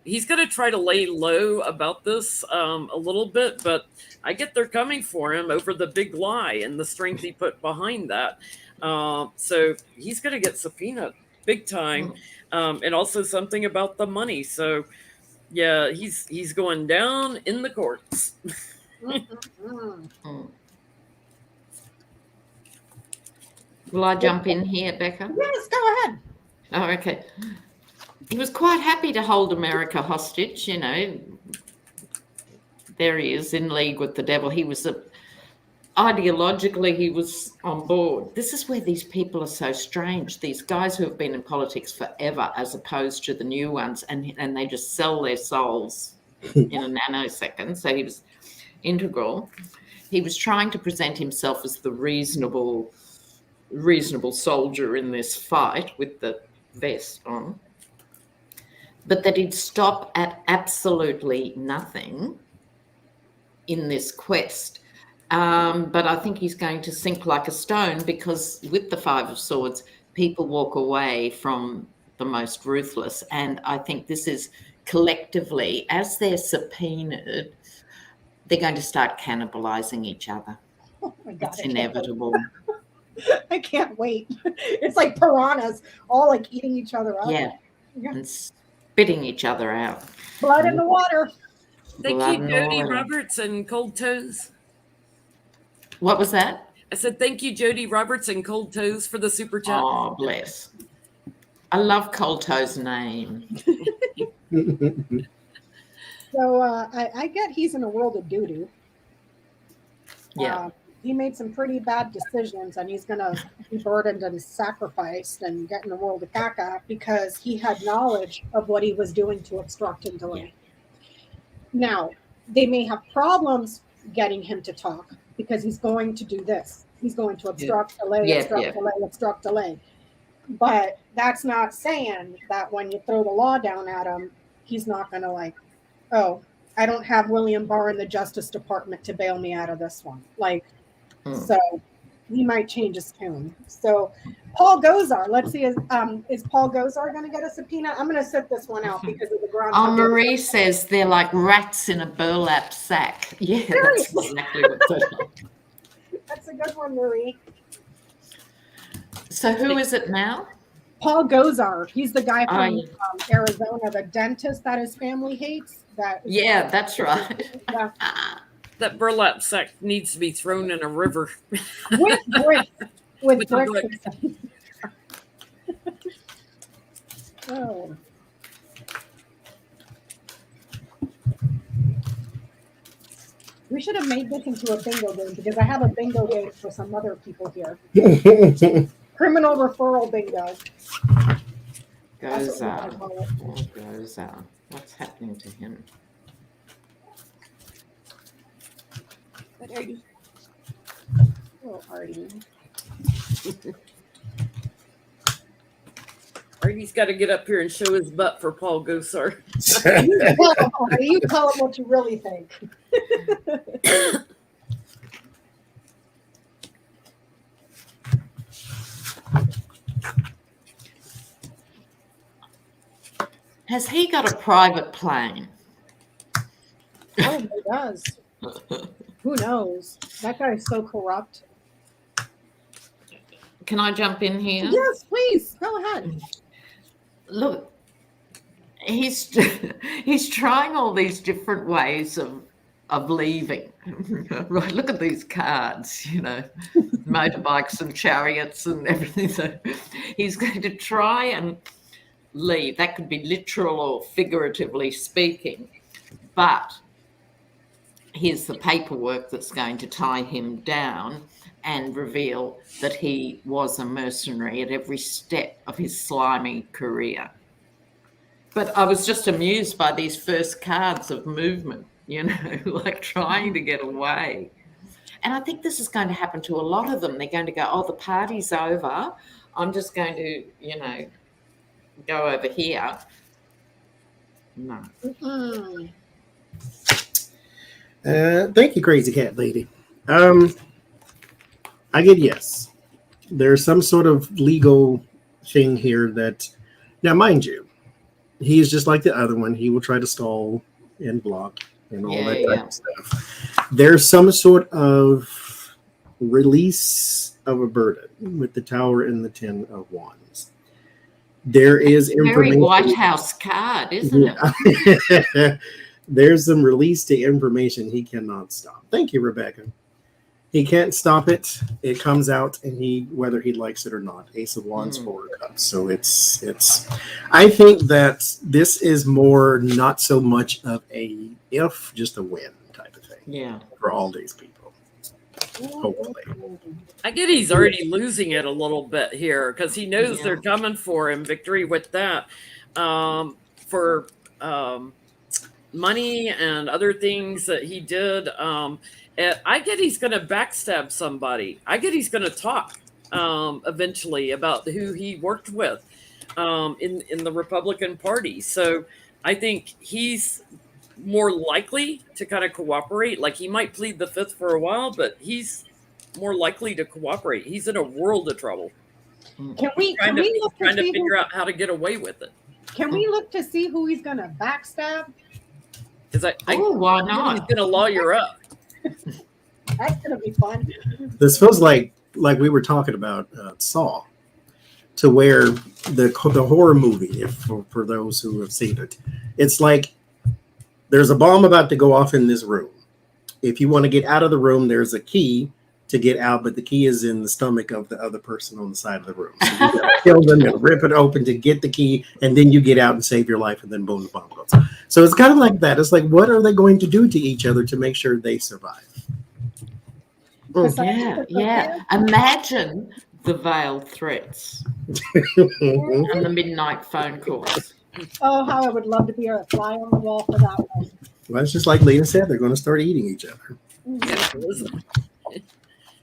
He's going to try to lay low about this a little bit, but I get they're coming for him over the big lie and the strength he put behind that. So he's going to get subpoenaed big time, and also something about the money. So yeah, he's going down in the courts. Will I jump in here, Becca? Yes, go ahead. Oh, okay. He was quite happy to hold America hostage, There he is in league with the devil. He was ideologically, he was on board. This is where these people are so strange. These guys who have been in politics forever, as opposed to the new ones, and they just sell their souls in a nanosecond. So he was integral. He was trying to present himself as the reasonable soldier in this fight with the vest on, but that he'd stop at absolutely nothing in this quest. But I think he's going to sink like a stone, because with the Five of Swords, people walk away from the most ruthless. And I think this is collectively, as they're subpoenaed, they're going to start cannibalizing each other. Oh my God, It's inevitable. I can't wait. It's like piranhas, all like eating each other up. Yeah. Yeah. And spitting each other out. Blood in the water. Thank Blood you, and Jody oil. Roberts and Cold Toes. What was that? I said thank you, Jody Roberts and Cold Toes, for the super chat. Oh, bless. I love Colto's name. So I get he's in a world of doo-doo. Yeah. He made some pretty bad decisions, and he's going to be burdened and sacrificed and get in the world of caca because he had knowledge of what he was doing to obstruct and delay. Now, they may have problems getting him to talk because he's going to do this. He's going to obstruct, delay, obstruct, delay. But that's not saying that when you throw the law down at him, he's not going to like, oh, I don't have William Barr in the Justice Department to bail me out of this one. Like, so he might change his tune. So Paul Gosar, let's see, is Paul Gosar going to get a subpoena? I'm going to sit this one out because of the ground. Oh, Marie says they're like rats in a burlap sack. Yeah, that's exactly what they're like. That's a good one, Marie. So who is it now? Paul Gosar. He's the guy from Arizona, the dentist that his family hates. Yeah, that's right. Yeah. That burlap sack needs to be thrown in a river. With bricks. With bricks. bricks. Oh. We should have made this into a bingo game because I have a bingo game for some other people here. Criminal referral bingo. Gosar. Gosar. What's happening to him? Oh, Artie. Artie's got to get up here and show his butt for Paul Gosar. You tell him what you really think. Has he got a private plane? Oh, he does. Who knows? That guy is so corrupt. Can I jump in here? Yes, please. Go ahead. Look, he's trying all these different ways of leaving. Right, look at these cards, motorbikes and chariots and everything. So he's going to try and leave. That could be literal or figuratively speaking, but here's the paperwork that's going to tie him down and reveal that he was a mercenary at every step of his slimy career. But I was just amused by these first cards of movement, like trying to get away. And I think this is going to happen to a lot of them. They're going to go, oh, the party's over. I'm just going to, go over here. No. Mm-mm. Thank you, Crazy Cat Lady. I get yes. There's some sort of legal thing here that, now mind you, he is just like the other one. He will try to stall and block and all that type of stuff. There's some sort of release of a burden with the Tower and the 10 of Wands. There is information. Very White House card, isn't it? There's some release to information he cannot stop. Thank you, Rebecca. He can't stop it. It comes out, and whether he likes it or not. Ace of Wands, 4 of Cups. So it's. I think that this is more not so much of a if, just a win type of thing. Yeah. For all these people. Hopefully. I get he's already losing it a little bit here because he knows they're coming for him. Victory with that. For money and other things that he did. I get he's going to backstab somebody. I get he's going to talk eventually about who he worked with in the Republican Party. So I think he's more likely to kind of cooperate. Like he might plead the fifth for a while, but he's more likely to cooperate. He's in a world of trouble. Can we look trying to see figure out how to get away with it. Can we look to see who he's going to backstab? Because why he's not? going to lawyer up. That's going to be fun. This feels like we were talking about Saw, to where the horror movie, if for those who have seen it, it's like there's a bomb about to go off in this room. If you want to get out of the room, there's a key to get out, but the key is in the stomach of the other person on the side of the room. So you gotta kill them and rip it open to get the key, and then you get out and save your life, and then boom, the bomb goes. So it's kind of like that. It's like, what are they going to do to each other to make sure they survive? Yeah. Imagine the veiled threats and the midnight phone calls. Oh, how I would love to be a fly on the wall for that one. Well, it's just like Lena said, they're going to start eating each other.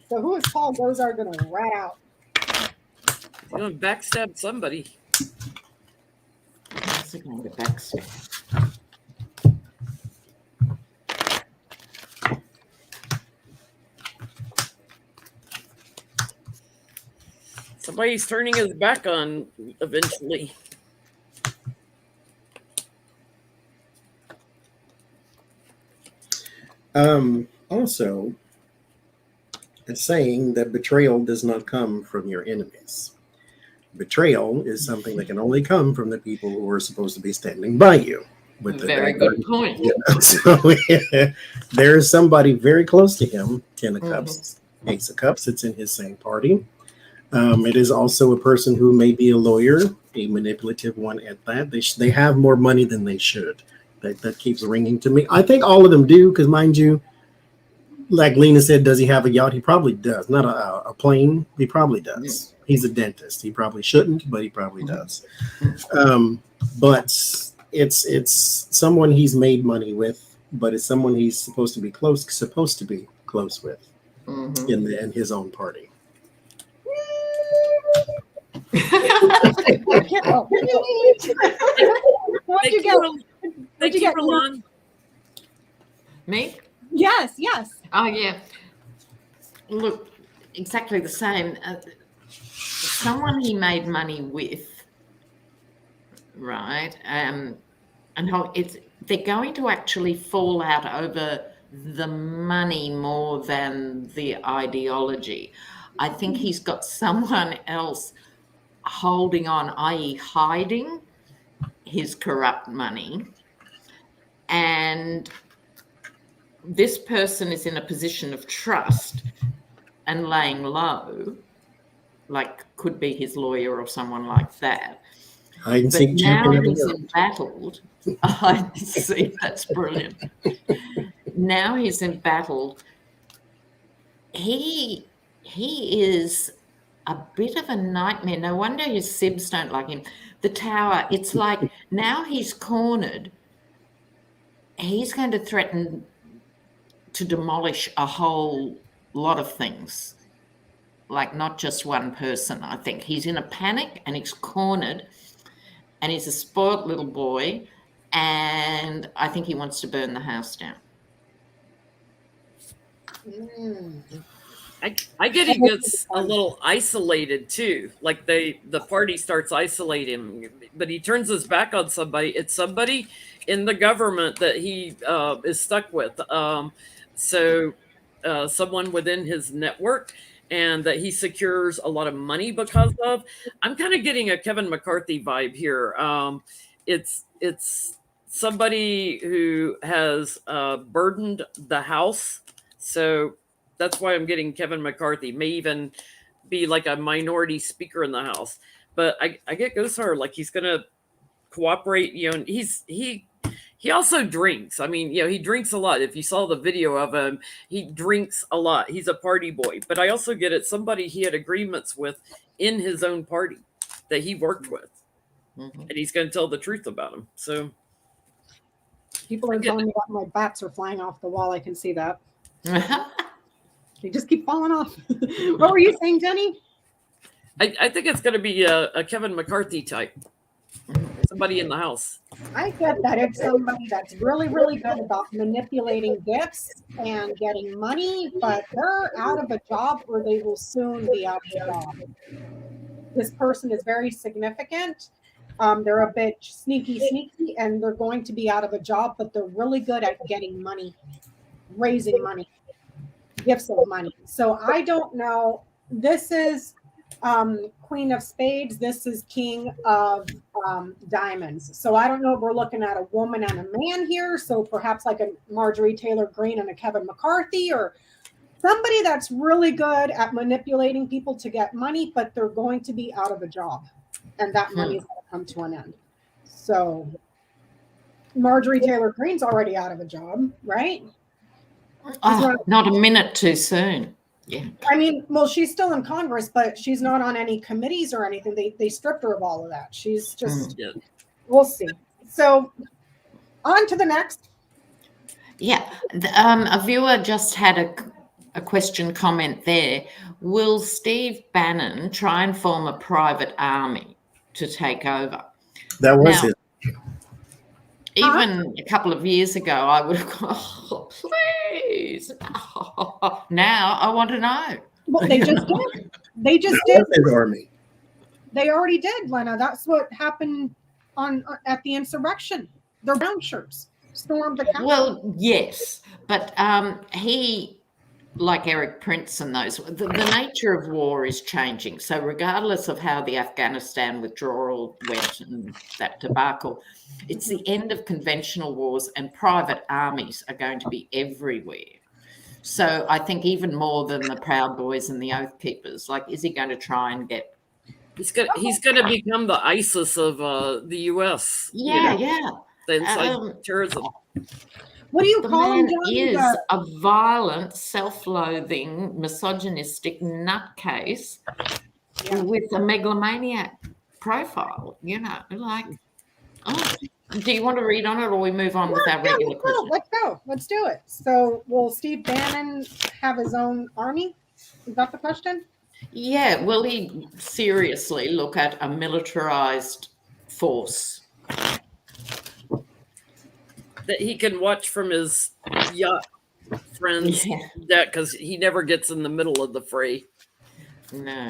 So who is Paul Gosar going to rat out? He's going to backstab somebody. What's he going to backstab? Somebody's turning his back on eventually. Also, it's saying that betrayal does not come from your enemies. Betrayal is something that can only come from the people who are supposed to be standing by you. With the Very good point. You know? So there's somebody very close to him, 10 of Cups, Ace of Cups, it's in his same party. It is also a person who may be a lawyer, a manipulative one at that. They have more money than they should. That keeps ringing to me. I think all of them do, because mind you, like Lena said, does he have a yacht? He probably does. Not a plane. He probably does. He's a dentist. He probably shouldn't, but he probably does. But it's someone he's made money with, but it's someone he's supposed to be close with in his own party. What'd you get? Thank you, Roland. Me? Yes. Oh, yeah. Look, exactly the same. Someone he made money with, right? And they're going to actually fall out over the money more than the ideology. I think he's got someone else holding on, i.e. hiding his corrupt money. And this person is in a position of trust and laying low, like could be his lawyer or someone like that. But now he's embattled. I see, that's brilliant. Now he's embattled. He is a bit of a nightmare. No wonder his sibs don't like him. The tower, it's like now he's cornered. He's going to threaten to demolish a whole lot of things, like not just one person. I think he's in a panic and he's cornered, and he's a spoiled little boy, and I think he wants to burn the house down. I get he gets a little isolated too. Like the party starts isolating him, but he turns his back on somebody. It's somebody in the government that he is stuck with. Someone within his network, and that he secures a lot of money because of. I'm kind of getting a Kevin McCarthy vibe here. It's somebody who has burdened the house. So that's why I'm getting Kevin McCarthy. May even be like a minority speaker in the House. But I get Gosar, like he's going to cooperate. You know, he also drinks. I mean, you know, he drinks a lot. If you saw the video of him, he drinks a lot. He's a party boy. But I also get it, somebody he had agreements with in his own party that he worked with. And he's going to tell the truth about him. So people are telling me that my bats are flying off the wall. I can see that. They just keep falling off. What were you saying, Jenny? I think it's going to be a Kevin McCarthy type. Somebody in the House. I get that it's somebody that's really, really good about manipulating gifts and getting money, but they're out of a job or they will soon be out of a job. this person is very significant. They're a bit sneaky, and they're going to be out of a job, but they're really good at getting money, raising money, gifts of money. So I don't know. This is Queen of Spades. This is King of Diamonds. So I don't know if we're looking at a woman and a man here. So perhaps like a Marjorie Taylor Greene and a Kevin McCarthy, or somebody that's really good at manipulating people to get money, but they're going to be out of a job, and that money is going to come to an end. So Marjorie Taylor Greene's already out of a job, right? Not a minute too soon. Yeah. I mean, well, she's still in Congress, but she's not on any committees or anything. They stripped her of all of that. She's just, we'll see. So on to the next. Yeah. A viewer just had a question comment there. Will Steve Bannon try and form a private army to take over? That was it. Even a couple of years ago, I would have gone, oh, please. Now I want to know. Well, they just did. They just did. Army. They already did, Lena. That's what happened at the insurrection. The brown shirts stormed the Capitol. Well, yes, but he, like Eric Prince and those, the nature of war is changing. So regardless of how the Afghanistan withdrawal went and that debacle, it's the end of conventional wars, and private armies are going to be everywhere. So I think even more than the Proud Boys and the Oath Keepers, like, is he going to try and get... He's going to become the ISIS of the U.S. Yeah, the inside terrorism. What do you call him, John? He is a violent, self-loathing, misogynistic nutcase with a megalomaniac profile. Like, do you want to read on it, or we move on with our regular question? Let's go. Let's do it. So, will Steve Bannon have his own army? Is that the question? Yeah. Will he seriously look at a militarized force that he can watch from his yacht friends, because he never gets in the middle of the fray? No.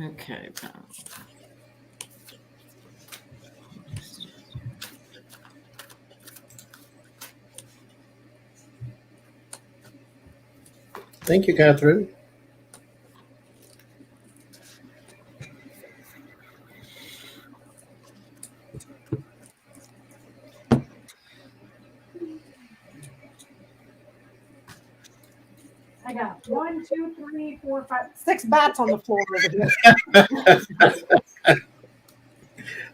Okay. Thank you, Catherine. I got 1, 2, 3, 4, 5, 6 bats on the floor over here.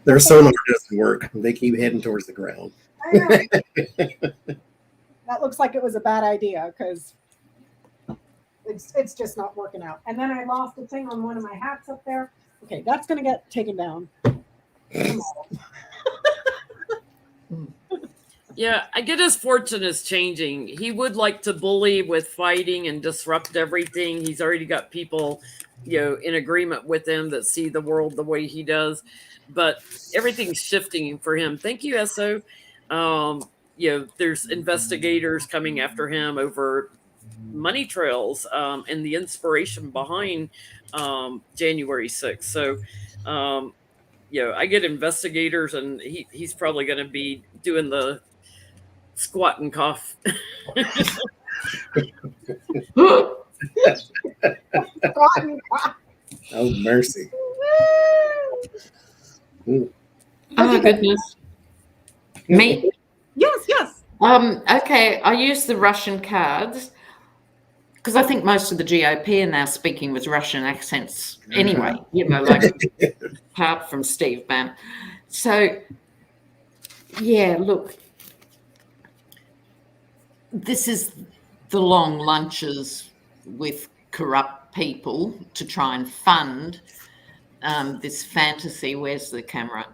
Their sonar doesn't work. They keep heading towards the ground. I know. That looks like it was a bad idea, because it's just not working out. And then I lost a thing on one of my hats up there. Okay, that's going to get taken down. Yeah, I get his fortune is changing. He would like to bully with fighting and disrupt everything. He's already got people, in agreement with him that see the world the way he does. But everything's shifting for him. Thank you, Esso. There's investigators coming after him over money trails and the inspiration behind January 6th. So, I get investigators, and he's probably going to be doing the squat and cough. Oh, mercy. Oh, goodness. Me? Yes. Okay, I use the Russian cards because I think most of the GOP are now speaking with Russian accents anyway, apart from Steve Bannon. So, look, this is the long lunches with corrupt people to try and fund this fantasy. Where's the camera?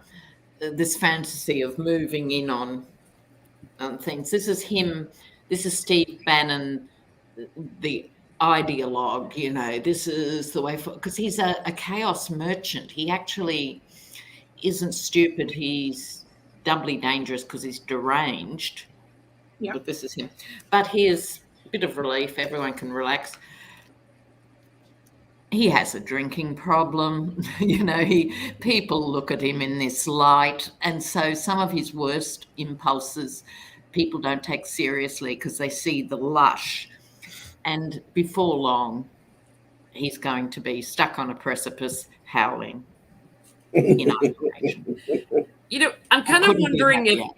This fantasy of moving in on things. This is him. This is Steve Bannon, the ideologue. This is the way forward, because he's a chaos merchant. He actually isn't stupid. He's doubly dangerous because he's deranged. Yeah. But this is him. But here's a bit of relief. Everyone can relax. He has a drinking problem. People look at him in this light. And so some of his worst impulses people don't take seriously because they see the lush. And before long, he's going to be stuck on a precipice howling in isolation. I'm kind of wondering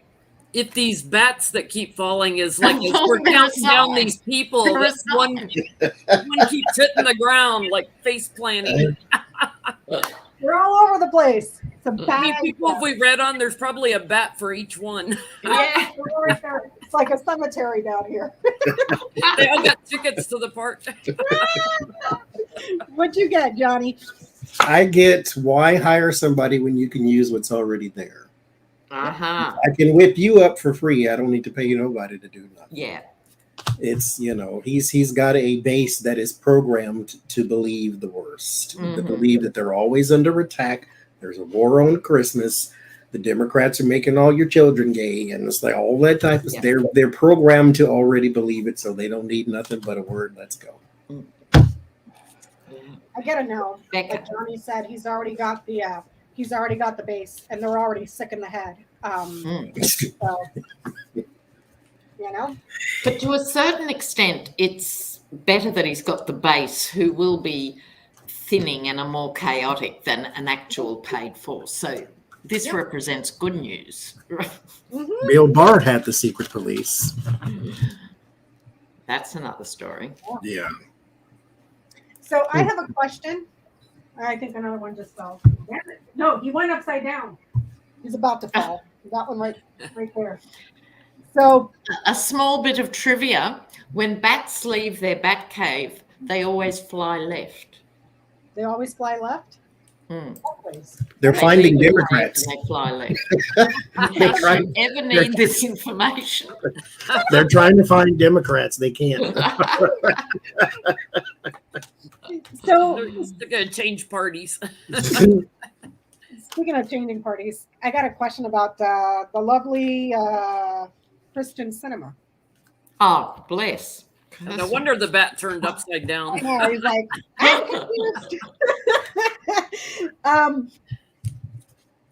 if these bats that keep falling is like as we're counting down these people, this one keeps hitting the ground like face planting. We're all over the place. It's a bat. People, if we read on, there's probably a bat for each one. Yeah. It's like a cemetery down here. They all got tickets to the park. What'd you get, Johnny? I get, why hire somebody when you can use what's already there? Uh-huh. I can whip you up for free. I don't need to pay nobody to do nothing. Yeah. It's, he's got a base that is programmed to believe the worst, to believe that they're always under attack. There's a war on Christmas. The Democrats are making all your children gay, and it's like all that type of stuff. They're programmed to already believe it, so they don't need nothing but a word. Let's go. I get a no. Becca. Like Johnny said, he's already got the base, and they're already sick in the head. So, But to a certain extent, it's better that he's got the base who will be thinning and are more chaotic than an actual paid force. So this represents good news. Bill Barr had the secret police. That's another story. Yeah. So I have a question. I think another one just fell. No, he went upside down. He's about to fall. That one right there. So a small bit of trivia: when bats leave their bat cave, they always fly left. They always fly left. Always. They're finding Democrats. They fly left. If you ever need this information, They're trying to find Democrats. They can't. So they're going to change parties. Speaking of changing parties, I got a question about the lovely Christian Sinema. Oh, bless. No wonder the bat turned upside down. No, he's like, I'm confused.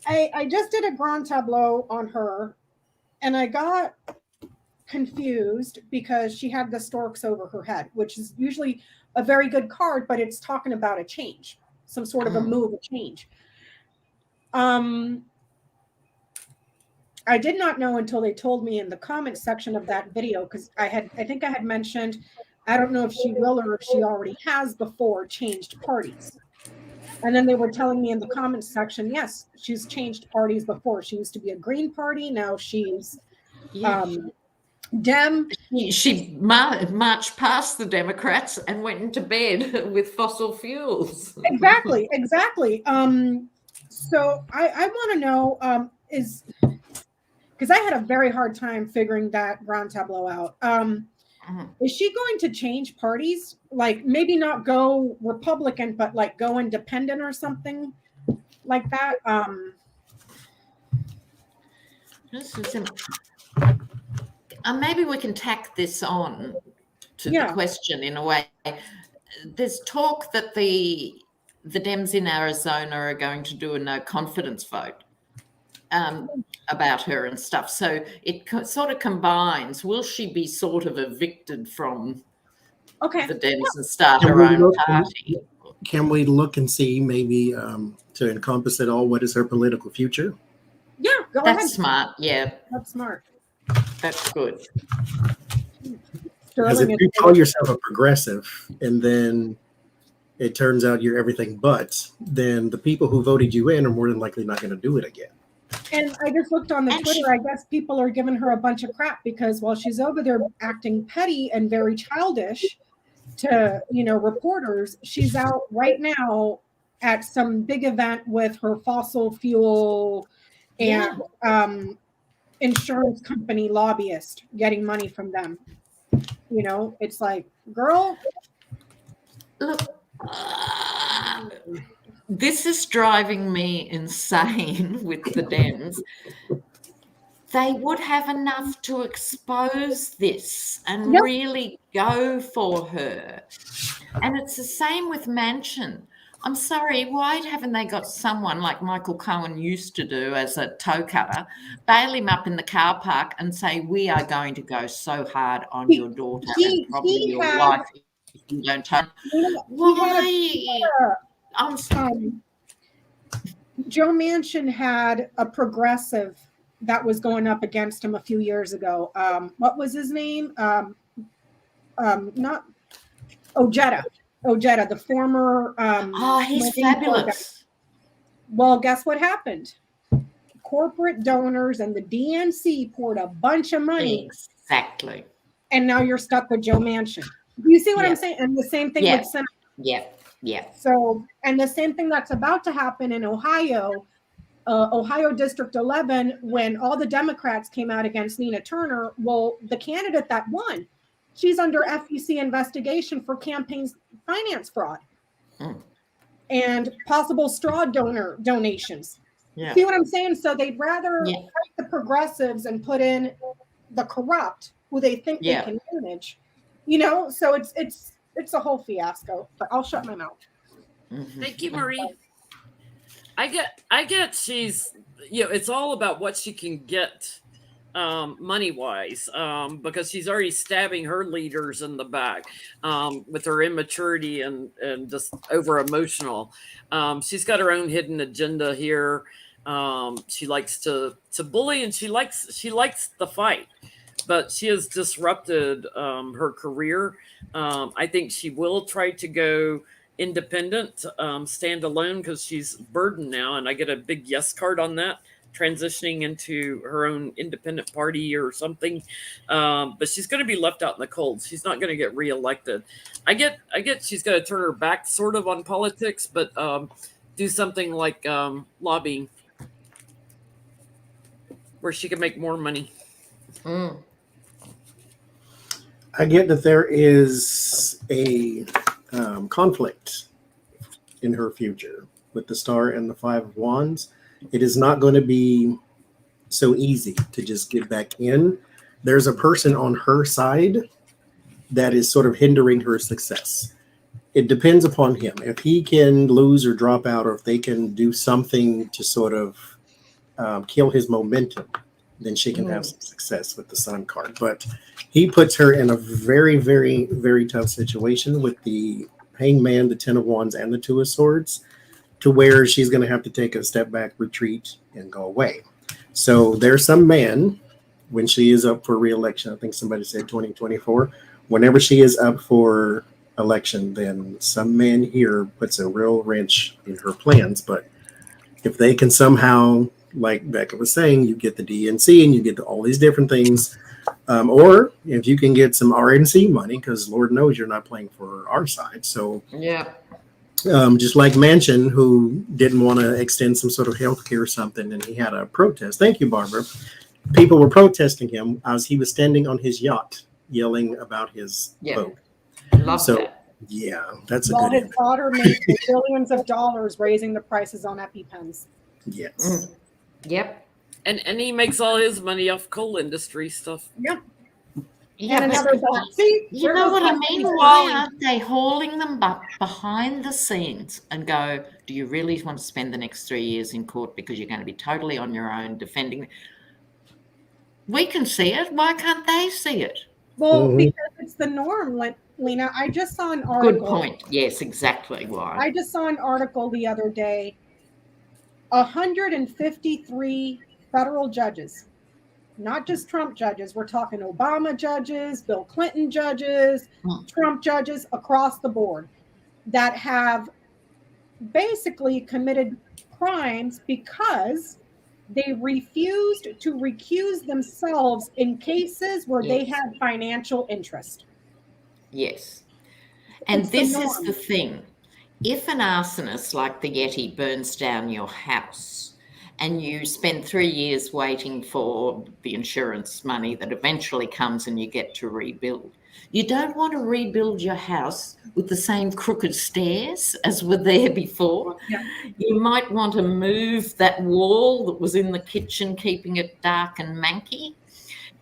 I just did a grand tableau on her, and I got confused because she had the storks over her head, which is usually a very good card, but it's talking about a change, some sort of a move, a change. I did not know until they told me in the comment section of that video, because I think I had mentioned, I don't know if she will or if she already has before changed parties. And then they were telling me in the comment section, yes, she's changed parties before. She used to be a Green Party. Now she's Dem. She marched past the Democrats and went into bed with fossil fuels. Exactly. So I want to know, is because I had a very hard time figuring that grand tableau out. Is she going to change parties? Like maybe not go Republican, but like go independent or something like that? Maybe we can tack this on to the question in a way. There's talk that the Dems in Arizona are going to do a no confidence vote about her and stuff. So it sort of combines. Will she be sort of evicted from the Dems and start her own party? Can we look and see maybe to encompass it all? What is her political future? Yeah, go ahead. That's smart. Yeah, that's smart. That's good. Because if you call yourself a progressive and then it turns out you're everything but, then the people who voted you in are more than likely not going to do it again. And I just looked on the Twitter. I guess people are giving her a bunch of crap because while she's over there acting petty and very childish to, reporters, she's out right now at some big event with her fossil fuel and insurance company lobbyist getting money from them. It's like, girl. Look, this is driving me insane with the Dems. they would have enough to expose this and Yep. really go for her. And it's the same with Manchin. I'm sorry, why haven't they got someone like Michael Cohen used to do as a toe cutter, bail him up in the car park and say, we are going to go so hard on your daughter and probably your wife if you don't turn. Why? I'm sorry. Joe Manchin had a progressive that was going up against him a few years ago. What was his name? Not Ojeda, the former. He's fabulous. Well, guess what happened? Corporate donors and the DNC poured a bunch of money. Exactly. And now you're stuck with Joe Manchin. You see what I'm saying? And the same thing with Sinema. Yeah. So, and the same thing that's about to happen in Ohio, Ohio District 11, when all the Democrats came out against Nina Turner. Well, the candidate that won, she's under FEC investigation for campaign finance fraud and possible straw donations. Yeah. See what I'm saying? So they'd rather fight the progressives and put in the corrupt who they think they can manage. You know, so it's a whole fiasco. But I'll shut my mouth. Thank you, Marie. I get she's, you know, it's all about what she can get money wise, because she's already stabbing her leaders in the back with her immaturity and just over emotional. She's got her own hidden agenda here. She likes to bully, and she likes the fight, but she has disrupted her career. I think she will try to go independent, stand alone, because she's burdened now, and I get a big yes card on that, transitioning into her own independent party or something. But she's going to be left out in the cold. She's not going to get reelected. I get she's going to turn her back sort of on politics, but do something like lobbying where she can make more money. I get that there is a conflict in her future with the Star and the Five of Wands. It is not going to be so easy to just get back in. There's a person on her side that is sort of hindering her success. It depends upon him. If he can lose or drop out, or if they can do something to sort of kill his momentum, then she can have some success with the Sun card. But he puts her in a very, very, very tough situation with the Hangman, the Ten of Wands, and the Two of Swords, to where she's going to have to take a step back, retreat, and go away. So there's some man, when she is up for re-election, I think somebody said 2024, whenever she is up for election, then some man here puts a real wrench in her plans. But if they can somehow, like Becca was saying, you get the DNC and you get all these different things, or if you can get some RNC money, because Lord knows you're not playing for our side. So just like Manchin, who didn't want to extend some sort of health care or something, and he had a protest. Thank you, Barbara. People were protesting him as he was standing on his yacht yelling about his vote. Love that. Yeah, that's a While good his daughter made billions of dollars raising the prices on EpiPens. Yes. Yep. And he makes all his money off coal industry stuff. Yeah. Yeah, And another see, you know what I mean? Why aren't they hauling them behind the scenes and go, do you really want to spend the next 3 years in court because you're going to be totally on your own defending? We can see it. Why can't they see it? Well, because it's the norm, Lena. I just saw an article. Good point. Yes, exactly why. I just saw an article the other day. 153 federal judges, not just Trump judges. We're talking Obama judges, Bill Clinton judges, Trump judges across the board that have basically committed crimes because they refused to recuse themselves in cases where they had financial interest. Yes. And this is the thing. If an arsonist like the Yeti burns down your house and you spend 3 years waiting for the insurance money that eventually comes and you get to rebuild, You don't want to rebuild your house with the same crooked stairs as were there before. Yeah. You might want to move that wall that was in the kitchen, keeping it dark and manky.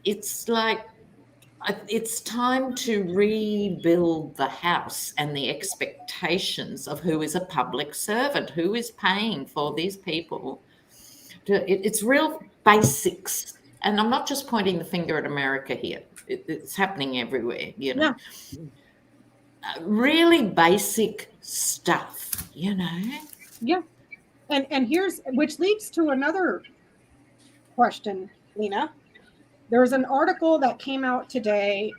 It's like, it's time to rebuild the house and the expectations of who is a public servant, who is paying for these people. It's real basics. And I'm not just pointing the finger at America here. It's happening everywhere, you know. Yeah. Really basic stuff, you know. Yeah. And here's, which leads to another question, Lena. There's an article that came out today,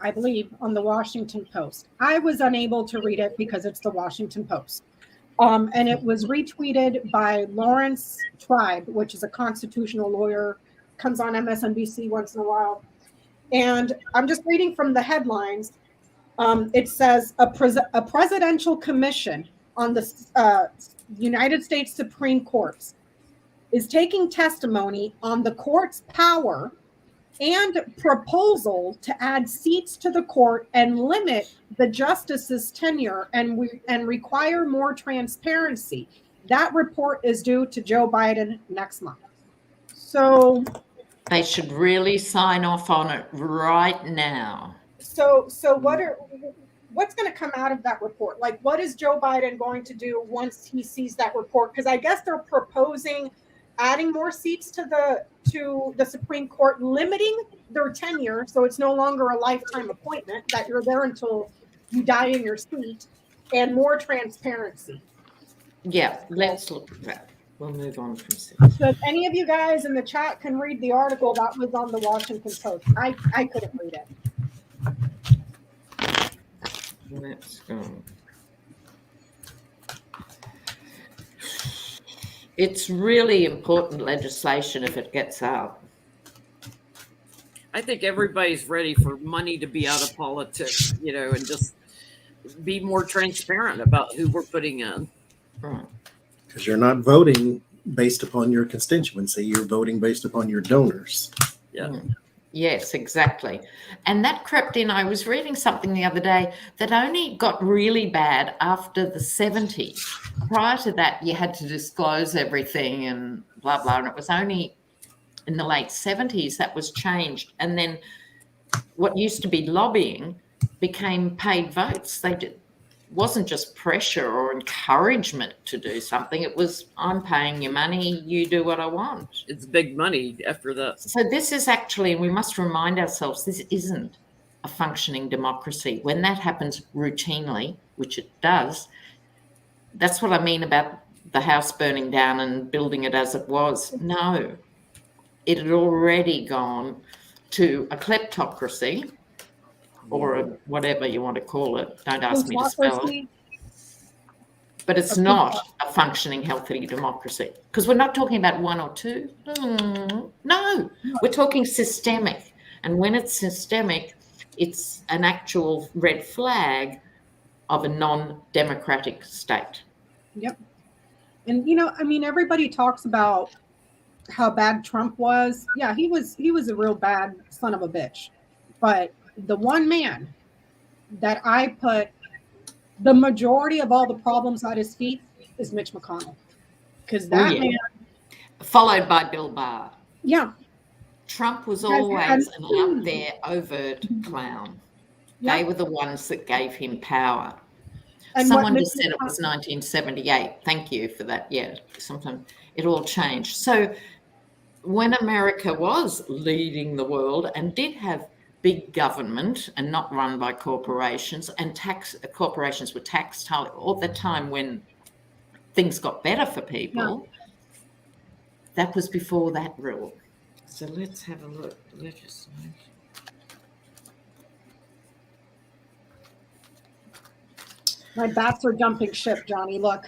I believe, on the Washington Post. I was unable to read it because it's the Washington Post. And it was retweeted by Lawrence Tribe, which is a constitutional lawyer, comes on MSNBC once in a while. And I'm just reading from the headlines. It says a presidential commission on the United States Supreme Court is taking testimony on the court's power and proposal to add seats to the court and limit the justice's tenure and require more transparency. That report is due to Joe Biden next month. So they should really sign off on it right now. So what's going to come out of that report? Like, what is Joe Biden going to do once he sees that report? Because I guess they're proposing adding more seats to the Supreme Court, limiting their tenure, so it's no longer a lifetime appointment, that you're there until you die in your seat, and more transparency. Yeah, let's look at that. We'll move on from this. So if any of you guys in the chat can read the article that was on the Washington Post. I couldn't read it. Let's go. It's really important legislation if it gets out. I think everybody's ready for money to be out of politics, you know, and just be more transparent about who we're putting in. Right. Because you're not voting based upon your constituency, you're voting based upon your donors. Yeah. Yes, exactly. And that crept in. I was reading something the other day that only got really bad after the 70s. Prior to that, you had to disclose everything and blah, blah. And it was only in the late 70s that was changed. And then what used to be lobbying became paid votes. Wasn't just pressure or encouragement to do something. It was, I'm paying you money, you do what I want. It's big money after that. So this is actually, and we must remind ourselves, this isn't a functioning democracy. When that happens routinely, which it does, that's what I mean about the house burning down and building it as it was. No, it had already gone to a kleptocracy, or whatever you want to call it. Don't ask me to spell it. But it's not a functioning, healthy democracy. Because we're not talking about one or two. No, we're talking systemic. And when it's systemic, it's an actual red flag of a non-democratic state. Yep. And, you know, I mean, everybody talks about how bad Trump was. Yeah, he was a real bad son of a bitch. But the one man that I put the majority of all the problems at his feet is Mitch McConnell. Because that man. Followed by Bill Barr. Yeah. Trump was always an out there overt clown. Yeah. They were the ones that gave him power. And someone just said it was 1978. Thank you for that. Yeah, sometimes it all changed. So when America was leading the world and did have big government and not run by corporations, and corporations were taxed all the time when things got better for people, that was before that rule. So let's have a look. Legislation. My bats are jumping ship, Johnny. Look.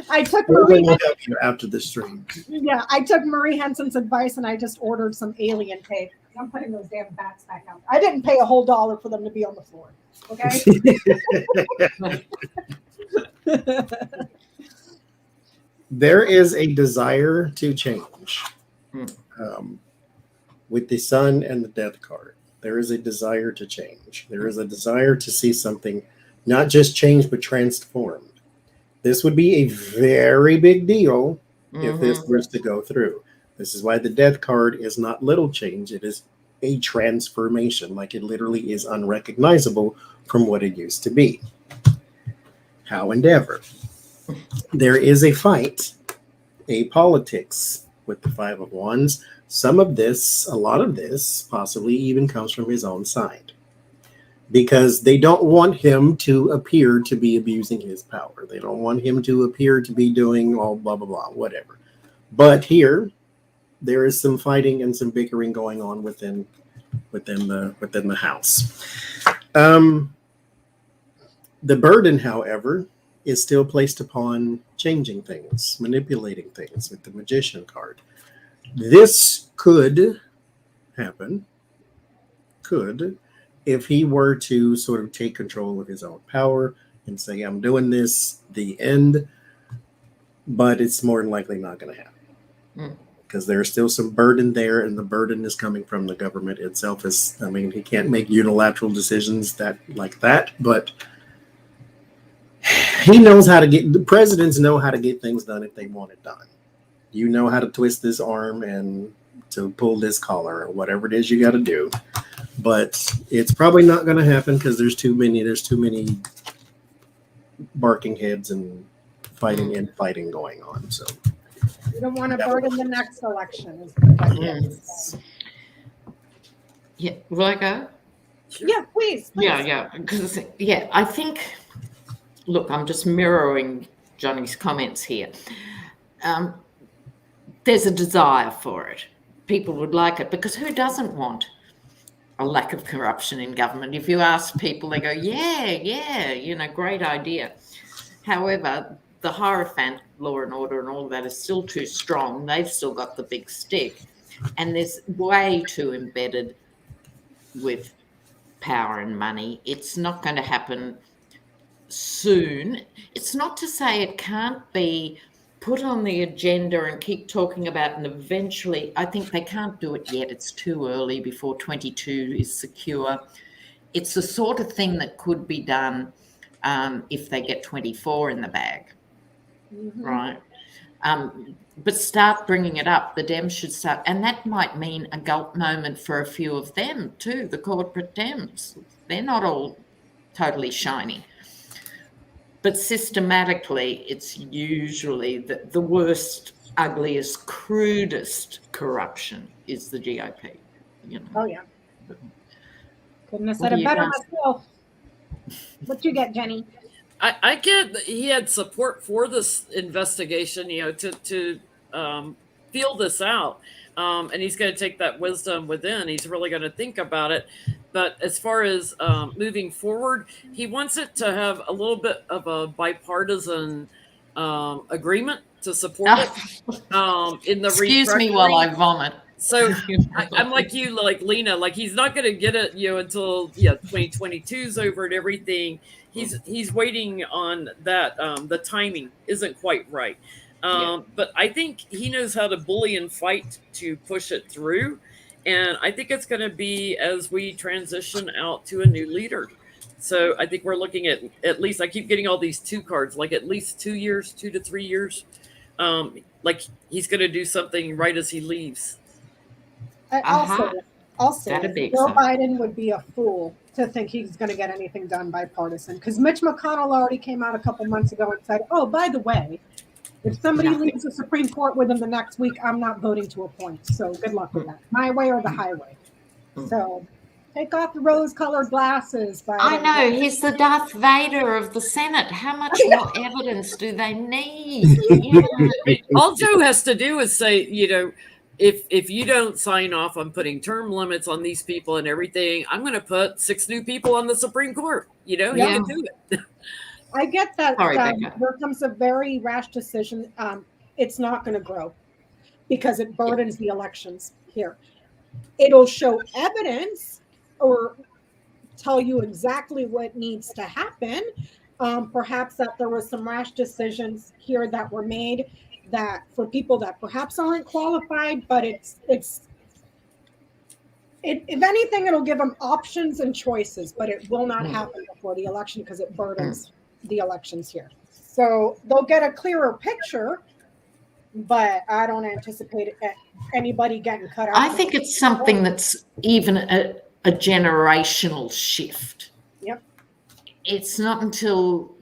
I took Marie after the stream. Yeah, I took Marie Henson's advice and I just ordered some alien tape. I'm putting those damn bats back out. I didn't pay a whole $1 for them to be on the floor. Okay. There is a desire to change. with the Sun and the Death card, there is a desire to change. There is a desire to see something not just change, but transformed. This would be a very big deal if this was to go through. This is why the Death card is not little change. It is a transformation. Like, it literally is unrecognizable from what it used to be. However, there is a fight, a politics with the Five of Wands. Some of this, a lot of this, possibly even comes from his own side, because they don't want him to appear to be abusing his power. They don't want him to appear to be doing all blah, blah, blah, whatever. But here, there is some fighting and some bickering going on within the house. The burden, however, is still placed upon changing things, manipulating things with the Magician card. This could happen, if he were to sort of take control of his own power and say, I'm doing this, the end. But it's more than likely not going to happen. Because there's still some burden there, and the burden is coming from the government itself. He can't make unilateral decisions like that, but he knows how to the presidents know how to get things done if they want it done. You know how to twist this arm and to pull this collar or whatever it is you got to do. But it's probably not going to happen because there's too many barking heads and fighting going on. So you don't want to burden the next election. Yes. Yeah, will I go? Yeah, please. Yeah, because I think. Look, I'm just mirroring Johnny's comments here. There's a desire for it. People would like it, because who doesn't want a lack of corruption in government? If you ask people, they go, yeah, great idea. However, the Hierophant, law and order and all of that is still too strong. They've still got the big stick. And there's way too embedded with power and money. It's not going to happen soon. It's not to say it can't be put on the agenda and keep talking about, and eventually, I think they can't do it yet. It's too early before 22 is secure. It's the sort of thing that could be done if they get 24 in the bag, right? But start bringing it up. The Dems should start, and that might mean a gulp moment for a few of them too, the corporate Dems. They're not all totally shiny. But systematically, it's usually the worst, ugliest, crudest corruption is the GOP. Oh, yeah. Couldn't have said it better myself. What you get, Jenny? I get he had support for this investigation, to feel this out. And he's going to take that wisdom within. He's really going to think about it. But as far as moving forward, he wants it to have a little bit of a bipartisan agreement to support it in the Excuse me while I vomit. So I'm like you, like Lena, like he's not going to get it, until 2022 is over and everything. He's waiting on that. The timing isn't quite right. But I think he knows how to bully and fight to push it through. And I think it's going to be as we transition out to a new leader. So I think we're looking at least, I keep getting all these 2 cards, like at least 2 years, 2 to 3 years. Like he's going to do something right as he leaves. Also, Joe Joe Biden would be a fool to think he's going to get anything done bipartisan, because Mitch McConnell already came out a couple months ago and said, oh, by the way, if somebody leaves the Supreme Court within the next week, I'm not voting to appoint. So good luck with that. My way or the highway. So take off the rose-colored glasses. I know. He's the Darth Vader of the Senate. How much more evidence do they need? All Joe has to do is say, if you don't sign off on putting term limits on these people and everything, I'm going to put 6 new people on the Supreme Court. He can do it. I get that. Sorry, there comes a very rash decision. It's not going to grow because it burdens the elections here. It'll show evidence or tell you exactly what needs to happen. Perhaps that there were some rash decisions here that were made that for people that perhaps aren't qualified, but it's if anything, it'll give them options and choices, but it will not happen before the election because it burdens the elections here. So they'll get a clearer picture, but I don't anticipate anybody getting cut out. I think it's something that's even a generational shift. Yep. It's not until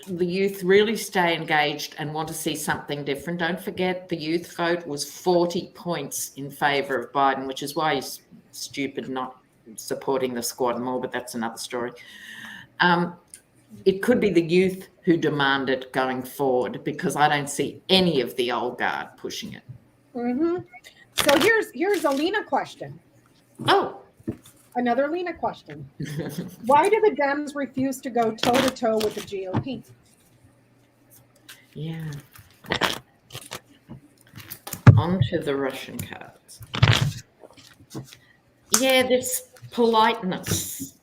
the youth really stay engaged and want to see something different. Don't forget the youth vote was 40 points in favour of Biden, which is why he's stupid not supporting the squad more, but that's another story. It could be the youth who demand it going forward, because I don't see any of the old guard pushing it. Mm-hmm. So here's a Lena question. Oh. Another Lena question. Why do the Dems refuse to go toe-to-toe with the GOP? Yeah. On to the Russian cards. Yeah, there's politeness,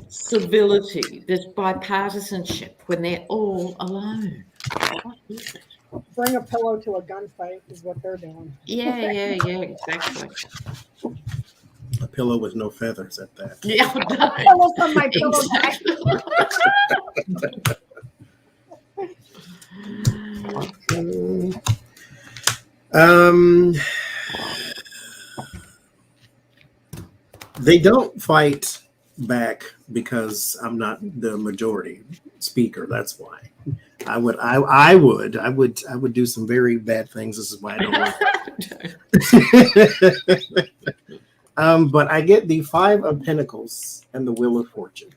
civility, there's bipartisanship when they're all alone. What is it? Bring a pillow to a gunfight is what they're doing. Yeah, exactly. A pillow with no feathers at that. Yeah, no. Pillow from my pillow They don't fight back because I'm not the majority speaker. That's why. I would do some very bad things. This is why I don't like but I get the 5 of Pentacles and the Wheel of Fortune.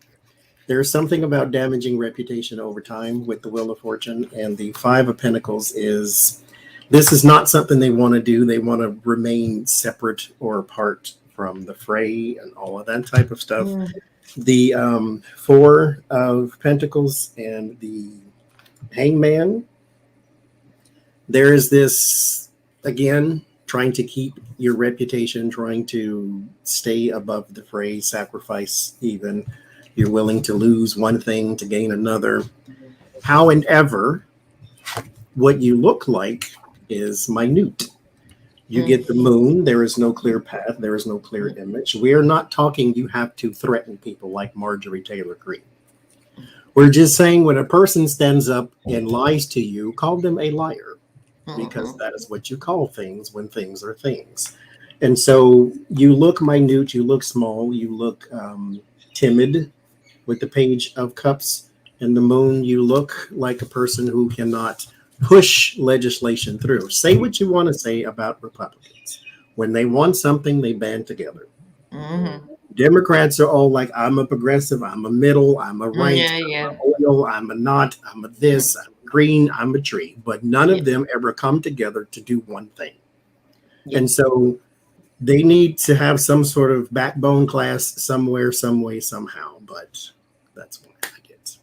There's something about damaging reputation over time with the Wheel of Fortune, and the 5 of Pentacles is, this is not something they want to do. They want to remain separate or apart from the fray and all of that type of stuff. The 4 of Pentacles and the Hangman, there is this, again, trying to keep your reputation, trying to stay above the fray, sacrifice even. You're willing to lose one thing to gain another. However, what you look like is minute. You get the moon. There is no clear path. There is no clear image. We are not talking you have to threaten people like Marjorie Taylor Greene. We're just saying when a person stands up and lies to you, call them a liar, because that is what you call things when things are things. And so you look minute, you look small, you look timid with the Page of Cups and the moon. You look like a person who cannot push legislation through. Say what you want to say about Republicans. When they want something, they band together. Democrats are all like, I'm a progressive, I'm a middle, I'm a right, I'm a oil, I'm a not, I'm a this, I'm a green, I'm a tree. But none of them ever come together to do one thing. And so they need to have some sort of backbone class somewhere, some way, somehow. But that's what I get.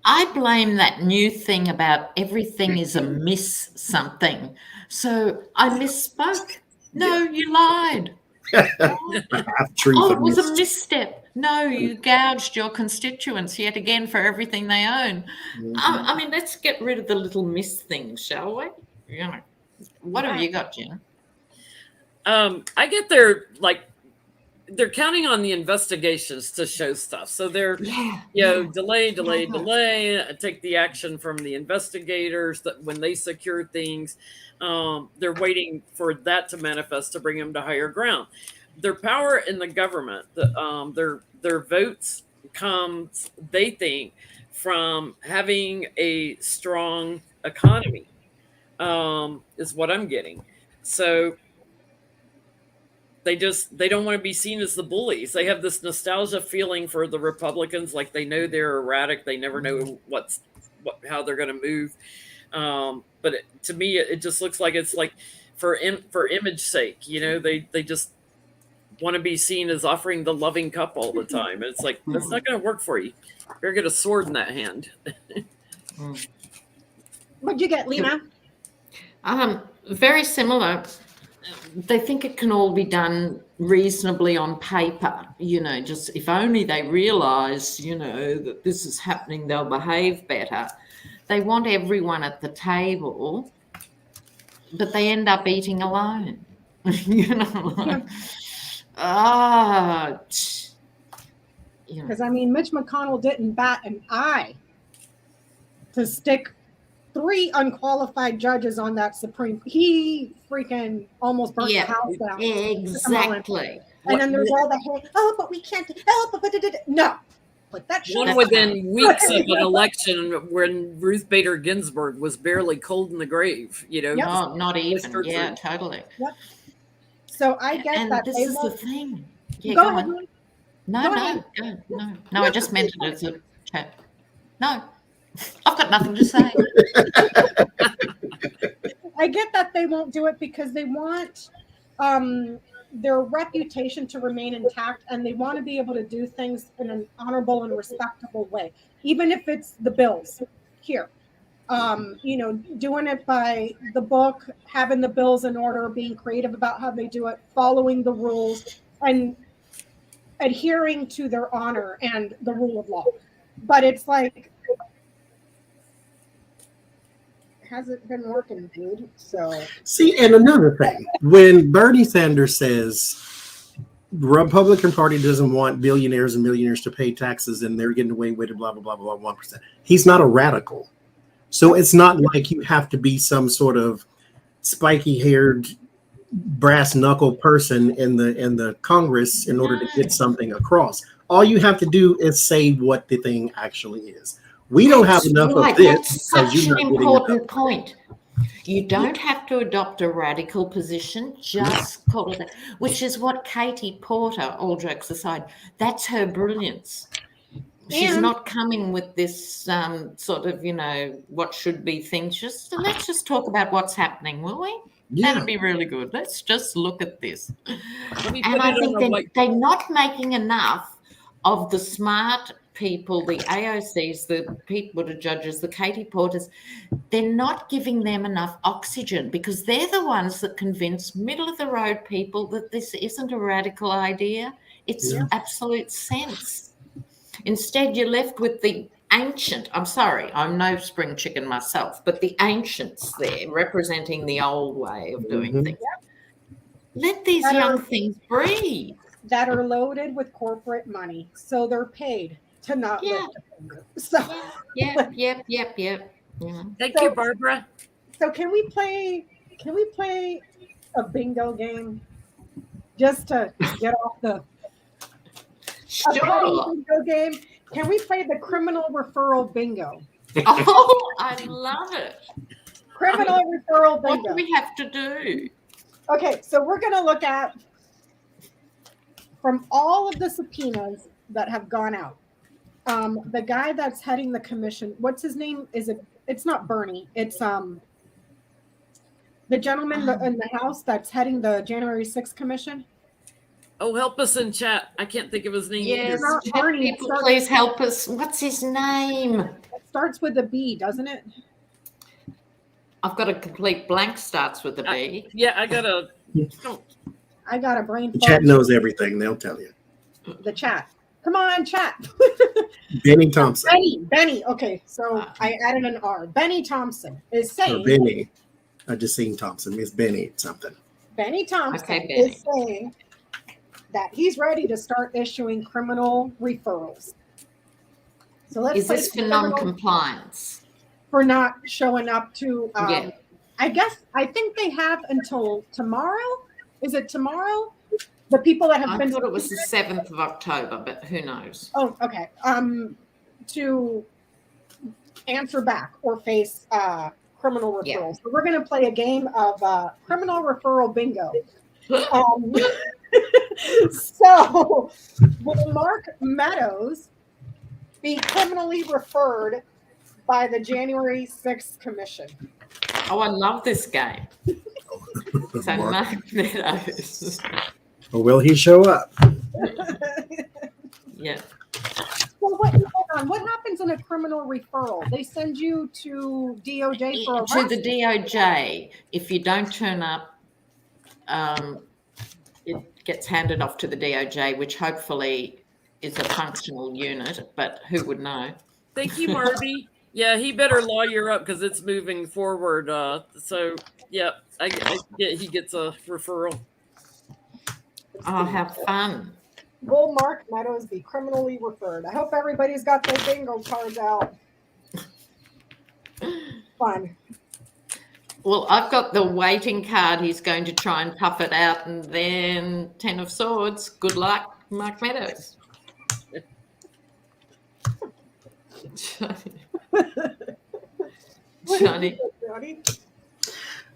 I blame that new thing about everything is a miss something. So I misspoke. No, you lied. It was a misstep. No, you gouged your constituents yet again for everything they own. I mean, let's get rid of the little miss things, shall we? You know, what have you got, Jen? I get they're counting on the investigations to show stuff. So they're, delay, take the action from the investigators that when they secure things, they're waiting for that to manifest to bring them to higher ground. Their power in the government, their votes comes, they think, from having a strong economy, is what I'm getting. So they don't want to be seen as the bullies. They have this nostalgia feeling for the Republicans, like they know they're erratic. They never know how they're going to move. But to me, it just looks like it's like for image sake, they just want to be seen as offering the loving cup all the time. And it's like, that's not going to work for you. You better get a sword in that hand. What'd you get, Lena? Very similar. They think it can all be done reasonably on paper, just if only they realize, that this is happening, they'll behave better. They want everyone at the table, but they end up eating alone. Ah, Because I mean, Mitch McConnell didn't bat an eye to stick 3 unqualified judges on that Supreme. He freaking almost burnt the house down. exactly. And then there's all the hate. Oh, but we can't. Oh, but no. But that one within weeks of an election when Ruth Bader Ginsburg was barely cold in the grave. You know, no, not even. Yeah, totally. Yep. So I get and that. This is the thing. Yeah, go ahead. No. I just meant it as a chat. No, I've got nothing to say. I get that they won't do it because they want their reputation to remain intact, and they want to be able to do things in an honorable and respectable way, even if it's the bills here. Doing it by the book, having the bills in order, being creative about how they do it, following the rules, and adhering to their honor and the rule of law. But it's like, hasn't been working, dude. So see, and another thing, when Bernie Sanders says the Republican Party doesn't want billionaires and millionaires to pay taxes and they're getting away with it, blah, blah, blah, blah, 1%. He's not a radical. So it's not like you have to be some sort of spiky-haired, brass-knuckle person in the Congress in order to get something across. All you have to do is say what the thing actually is. We don't have enough of this. That's such an important point. You don't have to adopt a radical position, just call it that, which is what Katie Porter, all jokes aside, that's her brilliance. She's not coming with this sort of, what should be things. Let's just talk about what's happening, will we? Yeah. That'd be really good. Let's just look at this. And I think they're not making enough of the smart people, the AOCs, the Pete Buttigieg's, the Katie Porters. They're not giving them enough oxygen because they're the ones that convince middle-of-the-road people that this isn't a radical idea. It's absolute sense. Instead, you're left with the ancient, I'm sorry, I'm no spring chicken myself, but the ancients there representing the old way of doing things. Let these young things breathe. That are loaded with corporate money, so they're paid to not lift a finger. So Yep. Thank you, Barbara. So can we play a bingo game just to get off the bingo game? Can we play the criminal referral bingo? Oh, I love it. Criminal referral bingo. What do we have to do? Okay, so we're going to look at from all of the subpoenas that have gone out. The guy that's heading the commission, what's his name? It's not Bernie. It's the gentleman in the House that's heading the January 6th commission. Oh, help us in chat. I can't think of his name. Yes, people, please help us. What's his name? It starts with a B, doesn't it? I've got a complete blank. Starts with a B. I got a brain. The chat knows everything. They'll tell you. The chat. Come on, chat. Benny Thompson. Benny. Okay, so I added an R. Benny Thompson is saying. Benny. I just seen Thompson. It's Benny something. Benny Thompson is saying that he's ready to start issuing criminal referrals. So let's. Is this for non-compliance? For not showing up to. I think they have until tomorrow. Is it tomorrow? The people that have been. I thought it was the 7th of October, but who knows? Oh, okay. To answer back or face criminal referrals. Yeah. So we're going to play a game of criminal referral bingo. So will Mark Meadows be criminally referred by the January 6th commission? Oh, I love this game. So Mark Meadows. Or will he show up? Yeah. Well, hold on. What happens in a criminal referral? They send you to DOJ for arrest? To the DOJ. If you don't turn up, it gets handed off to the DOJ, which hopefully is a functional unit, but who would know? Thank you, Marty. Yeah, he better lawyer up because it's moving forward. So, yeah, I get he gets a referral. Oh, have fun. Will Mark Meadows be criminally referred? I hope everybody's got their bingo cards out. Fun. Well, I've got the waiting card. He's going to try and tough it out, and then 10 of Swords. Good luck, Mark Meadows. Johnny.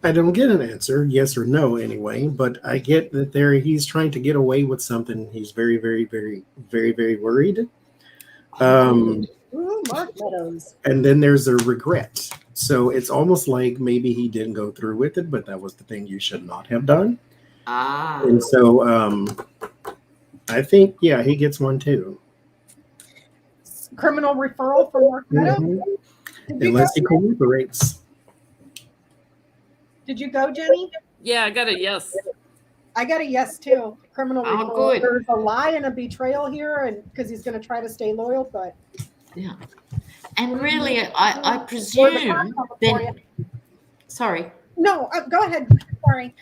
I don't get an answer, yes or no, anyway. But I get that he's trying to get away with something. He's very, very, very, very, very worried. Ooh, Mark Meadows. And then there's a regret. So it's almost like maybe he didn't go through with it, but that was the thing you should not have done. Ah. And so I think, yeah, he gets one too. Criminal referral for Mark Meadows? Mm-hmm. Unless he cooperates. Did you go, Jenny? Yeah, I got a yes. I got a yes too. Criminal referral. Good. There's a lie and a betrayal here, and because he's going to try to stay loyal, but Yeah. And really, I presume then. Sorry. No, go ahead. Sorry.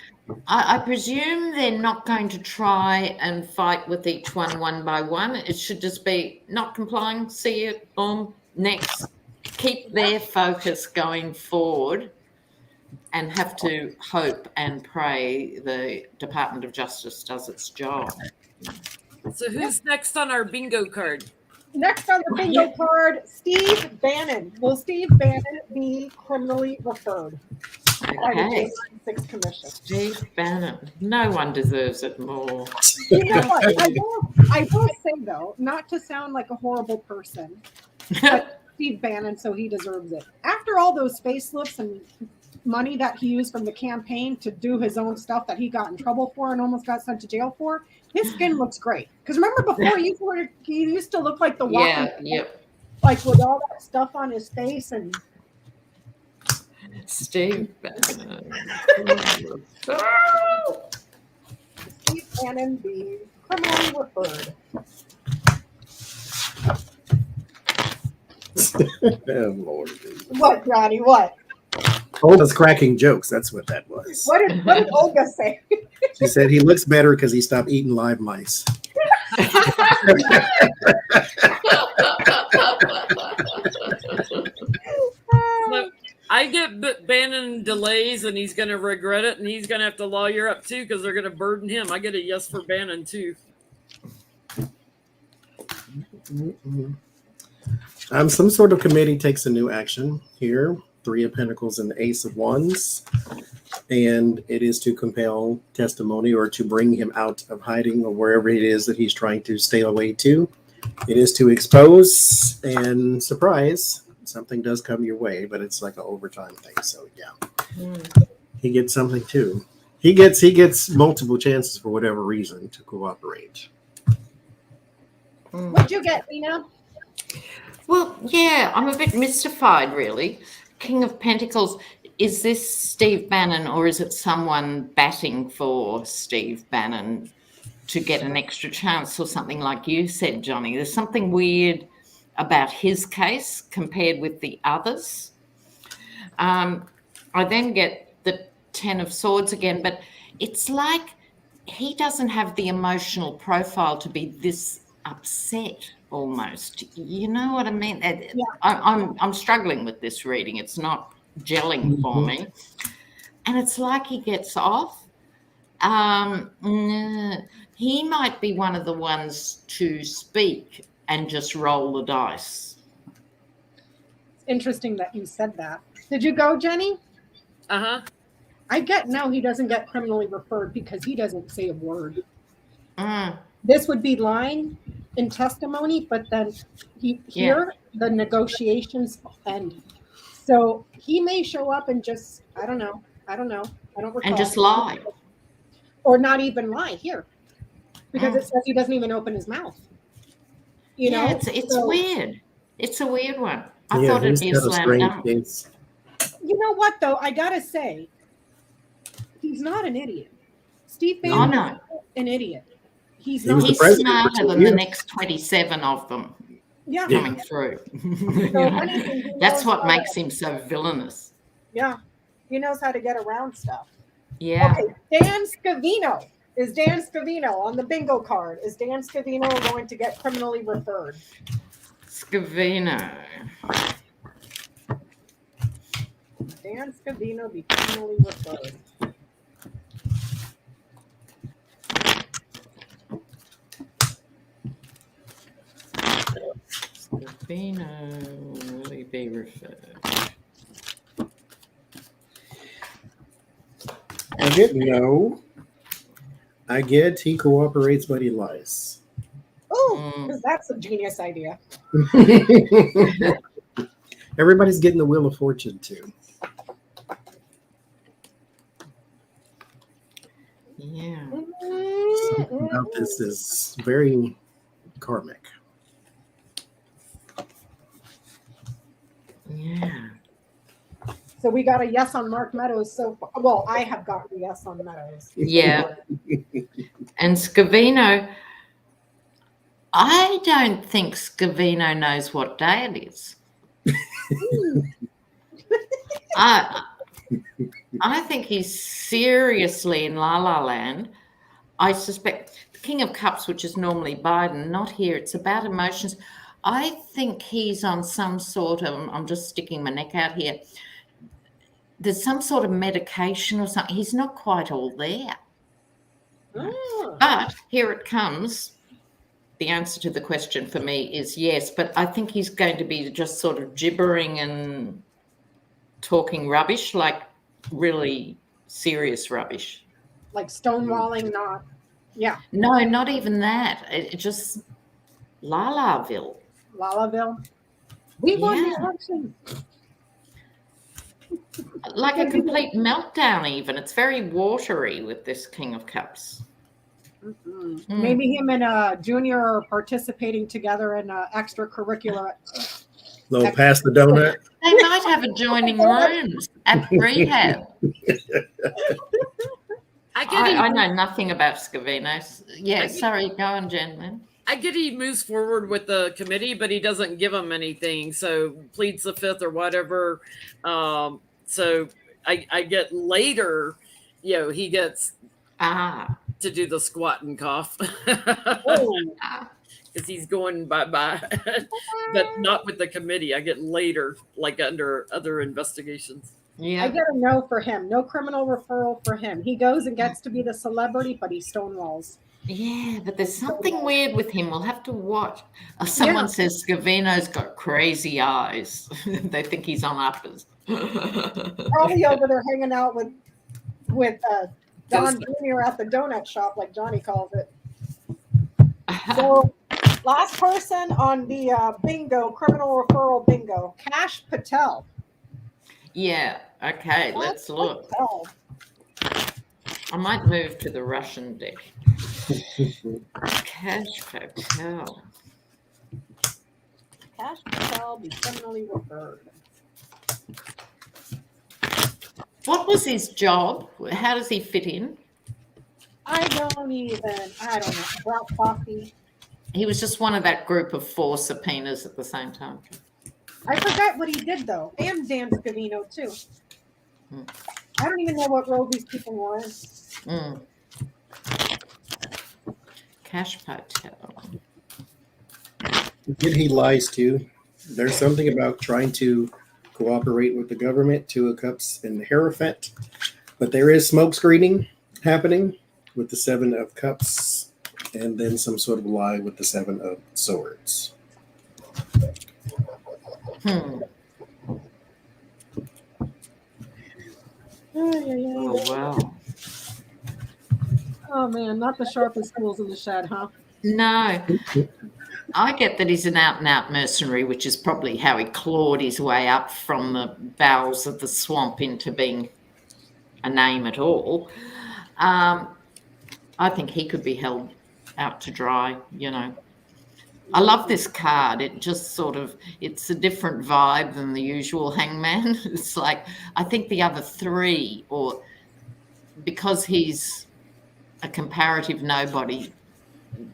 I presume they're not going to try and fight with each one by one. It should just be not complying, see it, boom, next. Keep their focus going forward and have to hope and pray the Department of Justice does its job. So who's next on our bingo card? Next on the bingo card, Steve Bannon. Will Steve Bannon be criminally referred by the Okay. J96 Commission? Steve Bannon. No one deserves it more. You know what? I will say, though, not to sound like a horrible person, but Steve Bannon, so he deserves it. After all those facelifts and money that he used from the campaign to do his own stuff that he got in trouble for and almost got sent to jail for, his skin looks great. Because remember before he used to look like the Walking Yeah. like with all that stuff on his face and Steve Bannon. Steve Bannon be criminally referred. Oh, Lord. What, Johnny? What? Olga's cracking jokes. That's what that was. What did Olga say? She said he looks better because he stopped eating live mice. So I get Bannon delays and he's going to regret it and he's going to have to lawyer up too because they're going to burden him. I get a yes for Bannon too. Some sort of committee takes a new action here. 3 of Pentacles and the Ace of Wands. And it is to compel testimony or to bring him out of hiding or wherever it is that he's trying to stay away to. It is to expose and surprise. Something does come your way, but it's like an overtime thing. So yeah, he gets something too. He gets multiple chances for whatever reason to cooperate. What'd you get, Lena? Well, yeah, I'm a bit mystified, really. King of Pentacles, is this Steve Bannon or is it someone batting for Steve Bannon to get an extra chance or something like you said, Johnny? There's something weird about his case compared with the others. I then get the 10 of Swords again, but it's like he doesn't have the emotional profile to be this upset almost. You know what I mean? Yeah. I'm struggling with this reading. It's not gelling for me. And it's like he gets off. He might be one of the ones to speak and just roll the dice. Interesting that you said that. Did you go, Jenny? Uh-huh. I get no, he doesn't get criminally referred because he doesn't say a word. This would be lying in testimony, but then here the negotiations end. So he may show up and just, I don't know. I don't recall. And just lie. Or not even lie here. Because it says he doesn't even open his mouth. You know? It's so, weird. It's a weird one. I thought it'd be a slam dunk. You know what, though? I got to say, he's not an idiot. Steve Bannon is not an idiot. He's smarter than the next 27 of them coming through. So That's what makes him so villainous. Yeah. He knows how to get around stuff. Yeah. Okay, Dan Scavino. Is Dan Scavino on the bingo card? Is Dan Scavino going to get criminally referred? Scavino. Dan Scavino be criminally referred. Scavino, will he be referred? I get no. I get he cooperates, but he lies. Oh, because that's a genius idea. Everybody's getting the Wheel of Fortune too. Yeah. Something about this is very karmic. Yeah. So we got a yes on Mark Meadows. So, well, I have gotten a yes on Meadows. Yeah. And Scavino, I don't think Scavino knows what day it is. I think he's seriously in La La Land. I suspect the King of Cups, which is normally Biden, not here. It's about emotions. I think he's on some sort of, I'm just sticking my neck out here. There's some sort of medication or something. He's not quite all there. Oh. But here it comes. The answer to the question for me is yes, but I think he's going to be just sort of gibbering and talking rubbish, like really serious rubbish. Like stonewalling, not. Yeah. No, not even that. It just La-La-ville. Lalaville. We won the election. Like a complete meltdown even. It's very watery with this King of Cups. Maybe him and Junior are participating together in extracurricular. Little pass the donut. They might have adjoining rooms at rehab. I know nothing about Scavino. Yeah, sorry, go on, Jen. I get he moves forward with the committee, but he doesn't give them anything. So pleads the fifth or whatever. So I get later, he gets to do the squat and cough. Because he's going bye-bye. But not with the committee. I get later, like under other investigations. Yeah. I get a no for him. No criminal referral for him. He goes and gets to be the celebrity, but he stonewalls. Yeah, but there's something weird with him. We'll have to watch. Someone says Scavino's got crazy eyes. They think he's on uppers. Probably over there hanging out with Don Jr. at the donut shop, like Johnny calls it. So, last person on the bingo, criminal referral bingo, Cash Patel. Yeah, okay, let's look. Patel. I might move to the Russian deck. Cash Patel. Cash Patel be criminally referred. What was his job? How does he fit in? I don't know. Brown coffee. He was just one of that group of 4 subpoenas at the same time. I forgot what he did, though. And Dan Scavino, too. I don't even know what role these people were in. Cash Patel. Did he lies too? There's something about trying to cooperate with the government, 2 of Cups and the Hierophant. But there is smoke screening happening with the 7 of Cups and then some sort of lie with the 7 of Swords. Oh, wow. Oh, man, not the sharpest tools in the shed, huh? No. I get that he's an out-and-out mercenary, which is probably how he clawed his way up from the bowels of the swamp into being a name at all. I think he could be held out to dry, I love this card. It just sort of, it's a different vibe than the usual hangman. It's like, I think the other 3, or because he's a comparative nobody,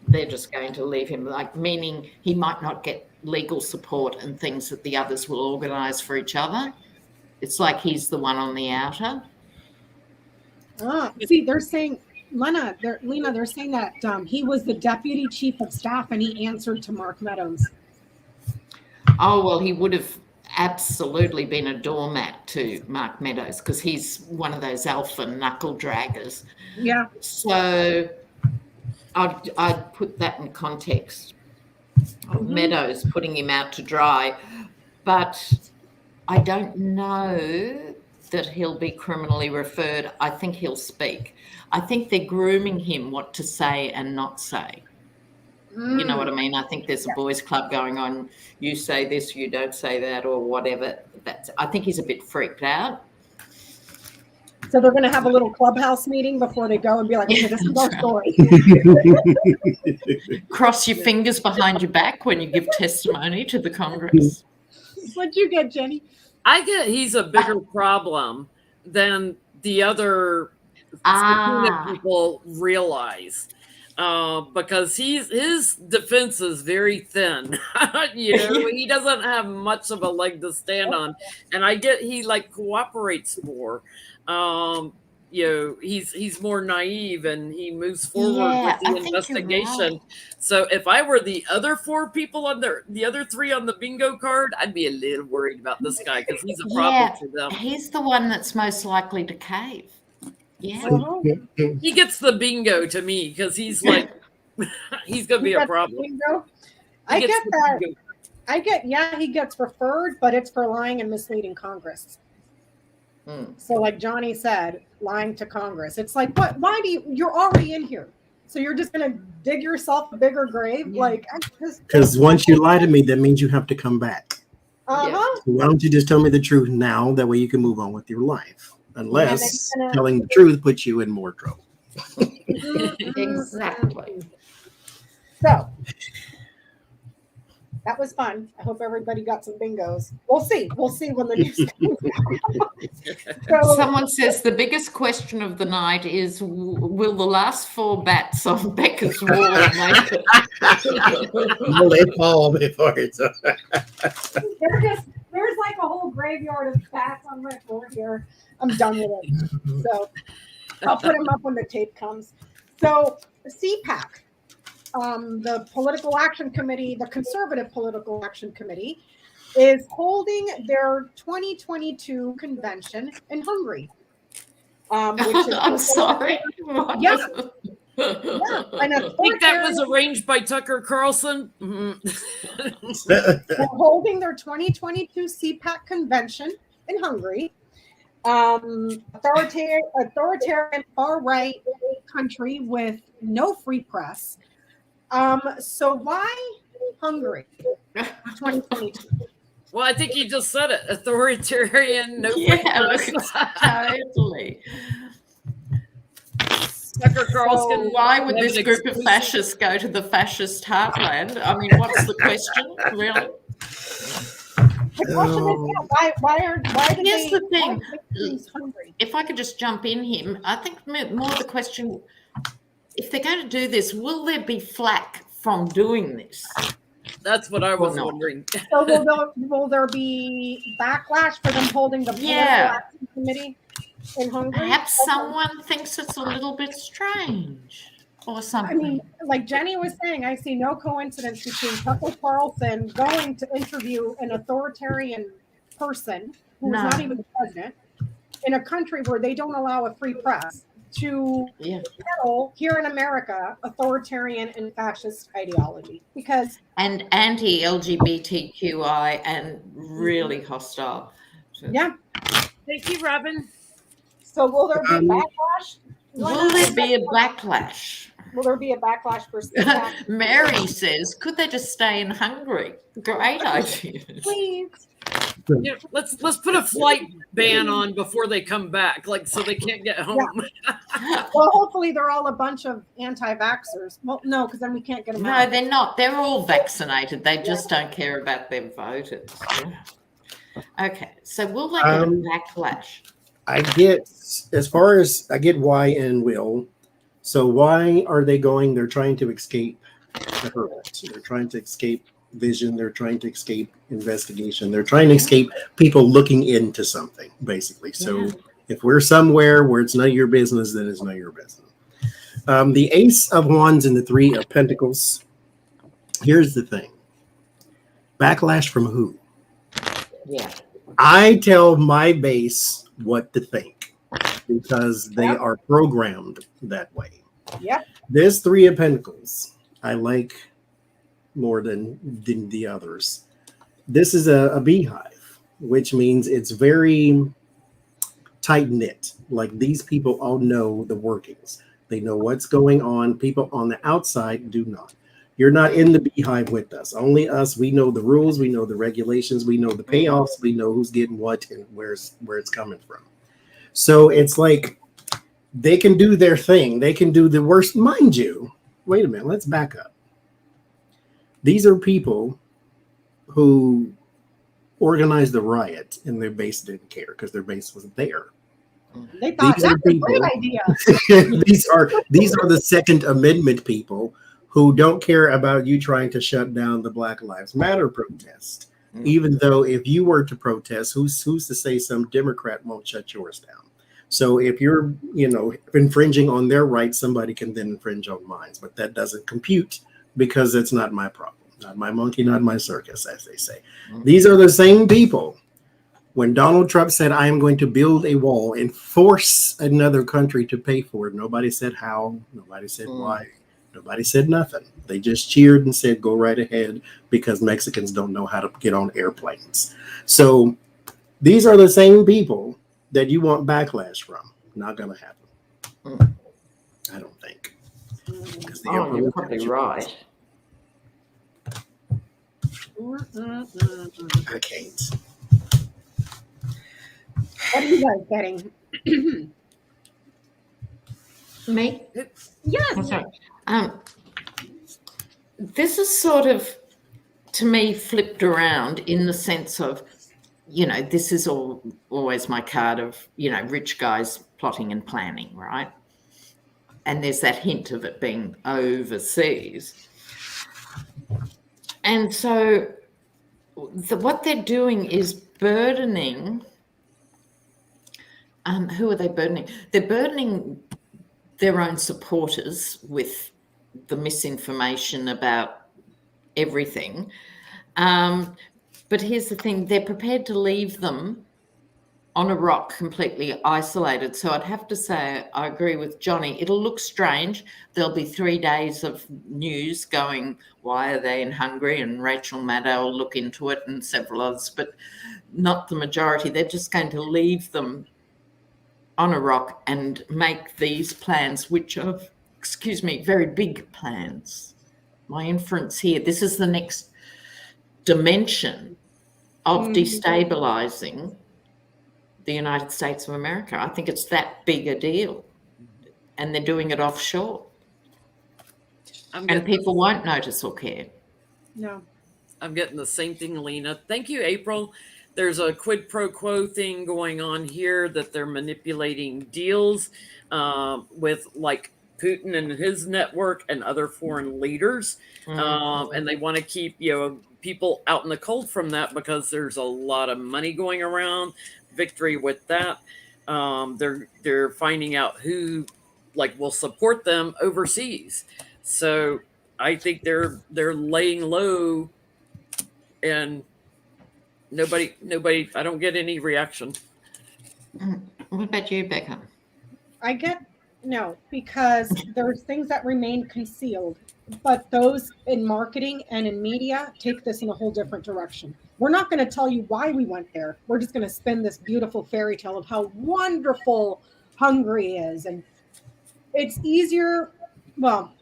they're just going to leave him, meaning he might not get legal support and things that the others will organise for each other. It's like he's the one on the outer. See, they're saying Lena, they're saying that he was the deputy chief of staff and he answered to Mark Meadows. Oh, well, he would have absolutely been a doormat to Mark Meadows because he's one of those alpha knuckle draggers. Yeah. So I'd put that in context of Meadows putting him out to dry. But I don't know that he'll be criminally referred. I think he'll speak. I think they're grooming him what to say and not say. You know what I mean? I think there's a boys' club going on. You say this, you don't say that, or whatever. I think he's a bit freaked out. So they're going to have a little clubhouse meeting before they go and be like, okay, this is our story. Cross your fingers behind your back when you give testimony to the Congress. What'd you get, Jenny? I get he's a bigger problem than the other subpoena people realize. Because his defense is very thin. He doesn't have much of a leg to stand on, and I get he like cooperates more. He's more naive and he moves forward with the investigation. Right. So if I were the other four people on the other three on the bingo card, I'd be a little worried about this guy because he's a problem to them. He's the one that's most likely to cave. Yeah, he gets the bingo to me because he's like, he's gonna be a problem. Bingo? I get that. Bingo. He gets referred, but it's for lying and misleading Congress. So, like Johnny said, lying to Congress. It's like, what? Why you're already in here, so you're just gonna dig yourself a bigger grave? Like, because once you lie to me, that means you have to come back. So why don't you just tell me the truth now? That way you can move on with your life. Unless telling the truth puts you in more trouble. Exactly. So that was fun. I hope everybody got some bingos. We'll see. We'll see when the news comes out. Someone says the biggest question of the night is, will the last 4 bats on Becca's wall make it? Will they fall before it's There's like a whole graveyard of bats on my floor here. I'm done with it. So I'll put them up when the tape comes. So CPAC, the Political Action Committee, the Conservative Political Action Committee, is holding their 2022 convention in Hungary. Which is I'm sorry. Yeah. And I think that was arranged by Tucker Carlson. They're holding their 2022 CPAC convention in Hungary. Authoritarian far-right country with no free press. So why Hungary 2022? Well, I think you just said it. Authoritarian, no free press. Totally. Tucker Carlson. So why would this group of fascists go to the fascist heartland? I mean, what's the question, really? The question is, why Here's the thing. If I could just jump in here, I think more the question, if they're going to do this, will there be flack from doing this? That's what I was wondering. So will there be backlash for them holding the Political Action Committee in Hungary? Perhaps someone thinks it's a little bit strange or something. I mean, like Jenny was saying, I see no coincidence between Tucker Carlson going to interview an authoritarian person who is not even the president in a country where they don't allow a free press to peddle here in America authoritarian and fascist ideology and anti-LGBTQI and really hostile. Yeah. Thank you, Robin. So will there be a backlash? Will there be a backlash? Will there be a backlash for CPAC? Mary says, could they just stay in Hungary? Great idea. Please. Yeah, let's put a flight ban on before they come back, like so they can't get home. Yeah. Well, hopefully they're all a bunch of anti-vaxxers. Well, no, because then we can't get them out. No, they're not. They're all vaccinated. They just don't care about their voters. Okay, so will they get a backlash? I get why and will. So why are they going? They're trying to escape the hurt. They're trying to escape vision. They're trying to escape investigation. They're trying to escape people looking into something, basically. So if we're somewhere where it's none of your business, then it's none of your business. The Ace of Wands and the Three of Pentacles. Here's the thing. Backlash from who? Yeah. I tell my base what to think because they are programmed that way. Yep. This Three of Pentacles, I like more than the others. This is a beehive, which means it's very tight knit. Like these people all know the workings. They know what's going on. People on the outside do not. You're not in the beehive with us. Only us. We know the rules. We know the regulations. We know the payoffs. We know who's getting what and where it's coming from. So it's like they can do their thing. They can do the worst. Mind you, wait a minute. Let's back up. These are people who organized the riot and their base didn't care because their base wasn't there. They thought These that's are a people, great idea. these are the Second Amendment people who don't care about you trying to shut down the Black Lives Matter protest. Even though if you were to protest, who's to say some Democrat won't shut yours down? So if you're, infringing on their rights, somebody can then infringe on mine. But that doesn't compute because it's not my problem. Not my monkey, not my circus, as they say. These are the same people. When Donald Trump said, I am going to build a wall and force another country to pay for it, nobody said how, nobody said why, nobody said nothing. They just cheered and said, go right ahead, because Mexicans don't know how to get on airplanes. So these are the same people that you want backlash from. Not going to happen. I don't think. Oh, you're probably right. I can't. What are you guys getting? Me? Yes. I'm sorry. This is sort of, to me, flipped around in the sense of, this is always my card of, rich guys plotting and planning, right? And there's that hint of it being overseas. And so what they're doing is burdening. Who are they burdening? They're burdening their own supporters with the misinformation about everything. But here's the thing, they're prepared to leave them on a rock completely isolated. So I'd have to say, I agree with Johnny. It'll look strange. There'll be 3 days of news going, why are they in Hungary? And Rachel Maddow will look into it and several others, but not the majority. They're just going to leave them on a rock and make these plans, which are, very big plans. My inference here, this is the next dimension of destabilizing the United States of America. I think it's that big a deal. And they're doing it offshore. And people won't notice or care. No. I'm getting the same thing, Lena. Thank you, April. There's a quid pro quo thing going on here that they're manipulating deals with like Putin and his network and other foreign leaders. And they want to keep, people out in the cold from that because there's a lot of money going around. Victory with that. They're finding out who will support them overseas. So I think they're laying low and nobody, I don't get any reaction. What about you, Becca? I get no, because there's things that remain concealed, but those in marketing and in media take this in a whole different direction. We're not going to tell you why we went there. We're just going to spin this beautiful fairy tale of how wonderful Hungary is. And it's easier. Well,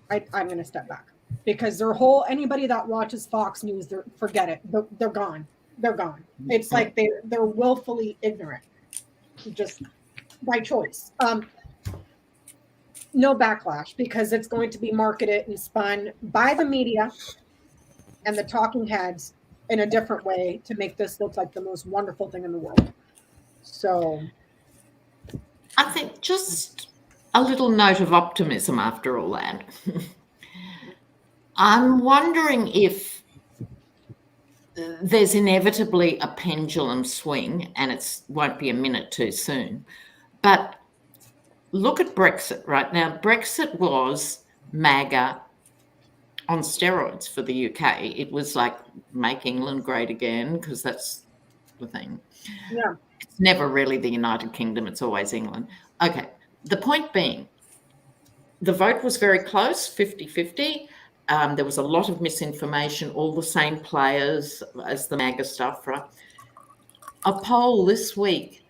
I'm going to step back because anybody that watches Fox News, forget it. They're gone. They're gone. It's like they're willfully ignorant, just by choice. No backlash because it's going to be marketed and spun by the media and the talking heads in a different way to make this look like the most wonderful thing in the world. So I think just a little note of optimism after all that. I'm wondering if there's inevitably a pendulum swing, and it won't be a minute too soon, but look at Brexit right now. Brexit was MAGA on steroids for the UK. It was like make England great again, because that's the thing. Yeah. It's never really the United Kingdom. It's always England. Okay. The point being, the vote was very close, 50-50. There was a lot of misinformation, all the same players as the MAGA stuff, right? A poll this week,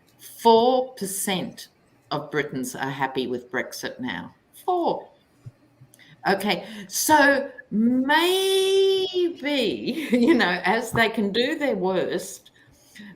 4% of Britons are happy with Brexit now. 4. Okay, so maybe, as they can do their worst,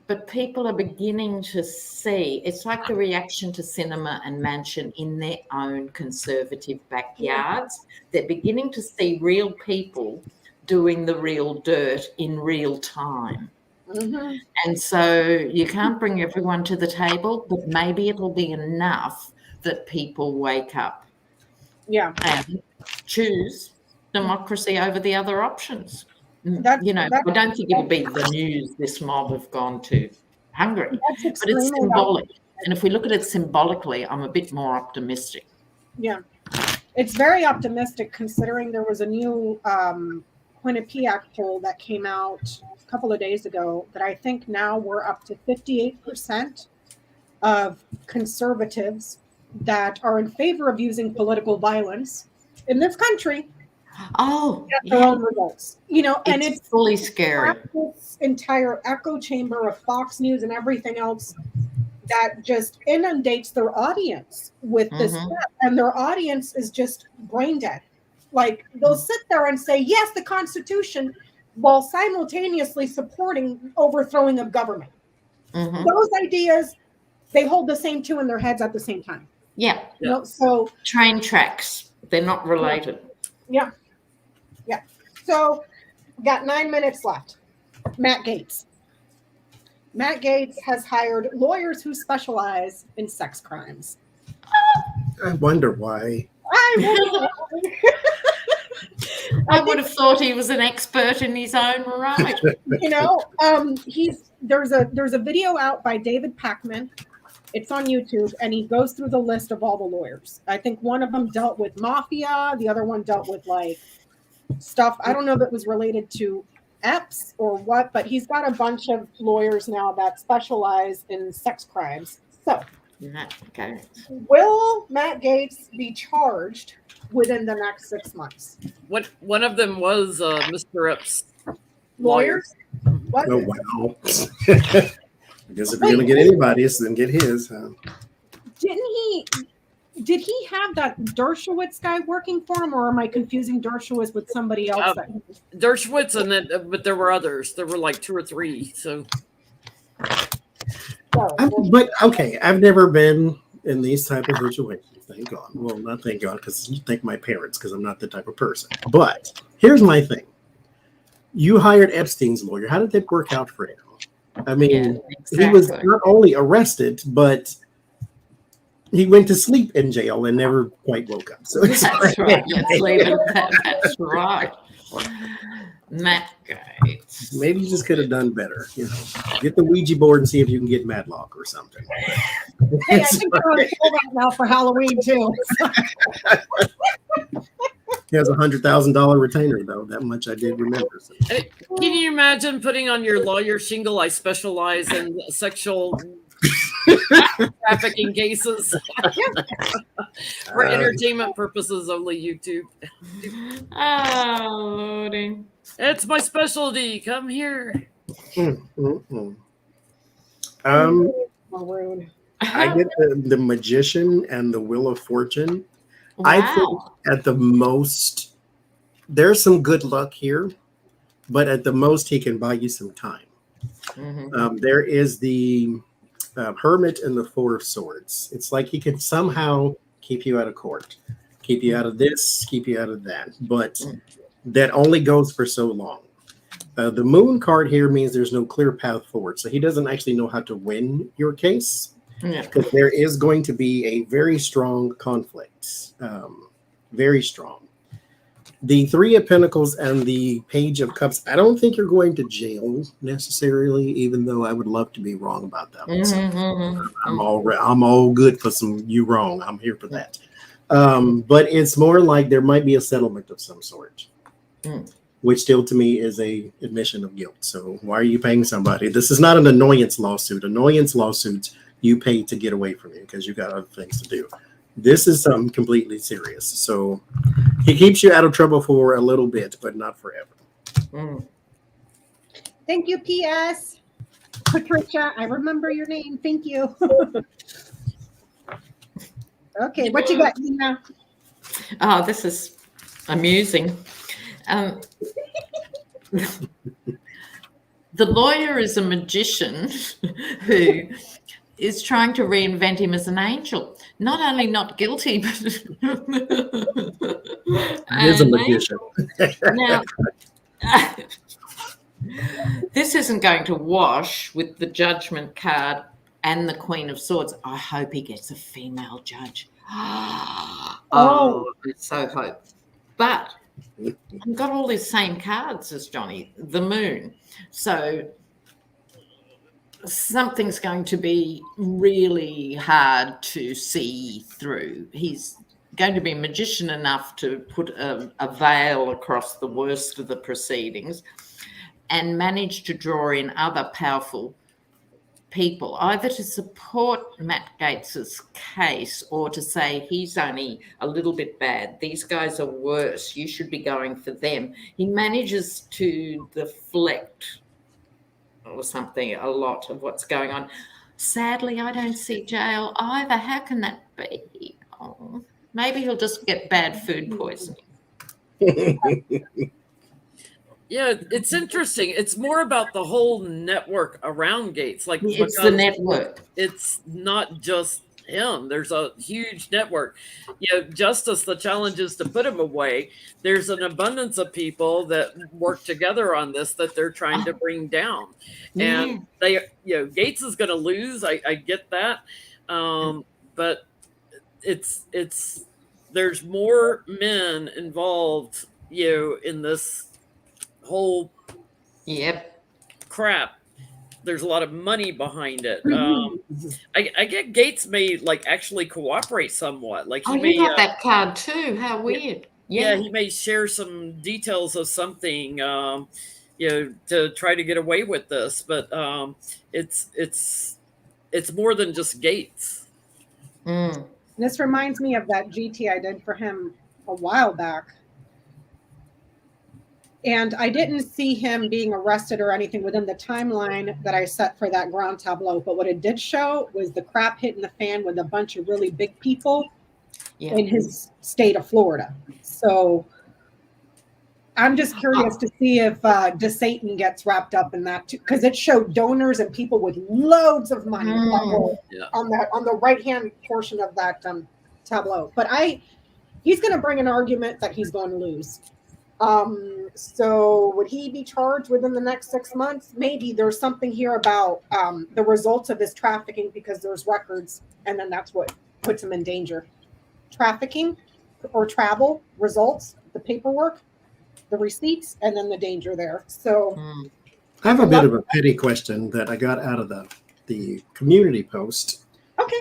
but people are beginning to see, it's like the reaction to Sinema and Manchin in their own conservative backyards. They're beginning to see real people doing the real dirt in real time. Mm-hmm. And so you can't bring everyone to the table, but maybe it'll be enough that people wake up. Yeah. And choose democracy over the other options. That's I don't think it'll be the news this mob have gone to Hungary, but it's symbolic. And if we look at it symbolically, I'm a bit more optimistic. Yeah, it's very optimistic considering there was a new Quinnipiac poll that came out a couple of days ago that I think now we're up to 58% of conservatives that are in favor of using political violence in this country. Oh, their own results, and it's fully scary. This entire echo chamber of Fox News and everything else that just inundates their audience with this stuff, and their audience is just brain dead. Like they'll sit there and say yes, the Constitution, while simultaneously supporting overthrowing of government. Those ideas, they hold the same two in their heads at the same time. Yeah. So train tracks, they're not related. Yeah. So we got 9 minutes left. Matt Gaetz. Matt Gaetz has hired lawyers who specialize in sex crimes. I wonder why. I would have thought he was an expert in his own right. There's a video out by David Pakman. It's on YouTube, and he goes through the list of all the lawyers. I think one of them dealt with mafia. The other one dealt with like stuff. I don't know if it was related to EPS or what, but he's got a bunch of lawyers now that specialize in sex crimes. So, will Matt Gaetz be charged within the next 6 months? One of them was Mr. Epps' lawyers. What? Oh wow! I guess if you're gonna get anybody's, then get his. Did he have that Dershowitz guy working for him, or am I confusing Dershowitz with somebody else? Dershowitz, but there were others. There were like 2 or 3. So, but okay, I've never been in these type of situations. Thank God. Well, not thank God, because you thank my parents, because I'm not the type of person. But here's my thing: you hired Epstein's lawyer. How did that work out for him? I mean, he was not only arrested, but he went to sleep in jail and never quite woke up. So that's right. Let's leave it at that. That's right. Matt Gaetz. Maybe you just could have done better. Get the Ouija board and see if you can get Matlock or something. Hey, I think they're on sale right now for Halloween too. He has $100,000 retainer, though. That much I did remember. So. Can you imagine putting on your lawyer shingle? I specialize in sexual trafficking cases for entertainment purposes only. YouTube. Oh, Lordy. It's my specialty. Come here. I get the Magician and the Wheel of Fortune. Wow. I think at the most, there's some good luck here, but at the most, he can buy you some time. There is the Hermit and the Four of Swords. It's like he can somehow keep you out of court, keep you out of this, keep you out of that, but that only goes for so long. The Moon card here means there's no clear path forward, so he doesn't actually know how to win your case. Because there is going to be a very strong conflict, very strong. The Three of Pentacles and the Page of Cups, I don't think you're going to jail necessarily, even though I would love to be wrong about that one. So I'm all good for some you wrong. I'm here for that. But it's more like there might be a settlement of some sort, which still to me is a admission of guilt. So why are you paying somebody? This is not an annoyance lawsuit. Annoyance lawsuits you pay to get away from you because you got other things to do. This is something completely serious. So he keeps you out of trouble for a little bit, but not forever. Thank you, P.S. Patricia, I remember your name. Thank you. Okay, what you got, Nina? Oh, this is amusing. The lawyer is a magician who is trying to reinvent him as an angel. Not only not guilty, but He is a magician. Now, this isn't going to wash with the Judgment card and the Queen of Swords. I hope he gets a female judge. I so hope. But I've got all these same cards as Johnny, the moon. So something's going to be really hard to see through. He's going to be magician enough to put a veil across the worst of the proceedings and manage to draw in other powerful people, either to support Matt Gates's case or to say he's only a little bit bad. These guys are worse. You should be going for them. He manages to deflect or something a lot of what's going on. Sadly, I don't see jail either. How can that be? Oh, maybe he'll just get bad food poisoning. Yeah, it's interesting. It's more about the whole network around Gates. Like it's the network. It's not just him. There's a huge network. You know, Justice, the challenge is to put him away. There's an abundance of people that work together on this that they're trying to bring down. And they, you know, Gates is going to lose. I get that. But there's more men involved, you know, in this whole crap. There's a lot of money behind it. I get Gates may like actually cooperate somewhat. Like he may, you got that card too. How weird. Yeah, he may share some details of something, you know, to try to get away with this. But it's more than just Gates. This reminds me of that GT I did for him a while back. And I didn't see him being arrested or anything within the timeline that I set for that ground tableau. But what it did show was the crap hitting the fan with a bunch of really big people in his state of Florida. So I'm just curious to see if DeSatan gets wrapped up in that too, because it showed donors and people with loads of money on the right-hand portion of that tableau. But he's going to bring an argument that he's going to lose. So would he be charged within the next 6 months? Maybe there's something here about the results of his trafficking because there's records, and then that's what puts him in danger. Trafficking or travel results, the paperwork, the receipts, and then the danger there. So I have a bit of a petty question that I got out of the community post. Okay.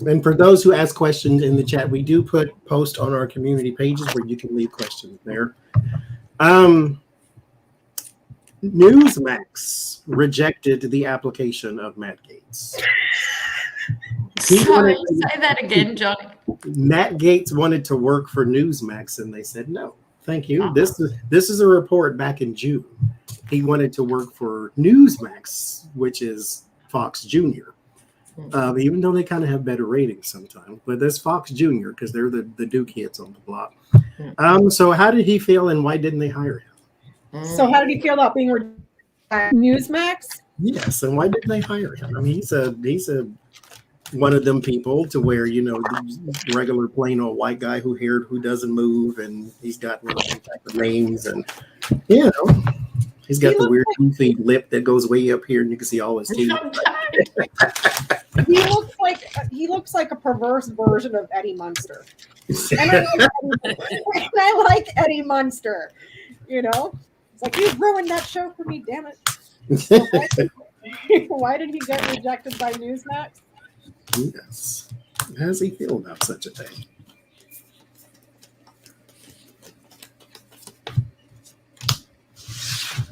And for those who ask questions in the chat, we do put posts on our community pages where you can leave questions there. Newsmax rejected the application of Matt Gates. Sorry, say that again, Johnny. Matt Gates wanted to work for Newsmax, and they said no, thank you. This is a report back in June. He wanted to work for Newsmax, which is Fox Jr. Even though they kind of have better ratings sometimes, but there's Fox Jr. because they're the Duke hits on the block. So how did he feel, and why didn't they hire him? So how did he feel about being Newsmax? Yes, and why didn't they hire him? I mean, he's a one of them people to where, you know, the regular plain old white guy who doesn't move, and he's got one of them type of names, and you know. He's got He the weird looks goofy lip that goes way up here, and you can see all his teeth. He looks like a perverse version of Eddie Munster. And I like Eddie Munster. You know, it's like, you ruined that show for me, damn it. So why did he get rejected by Newsmax? Yes. How does he feel about such a thing?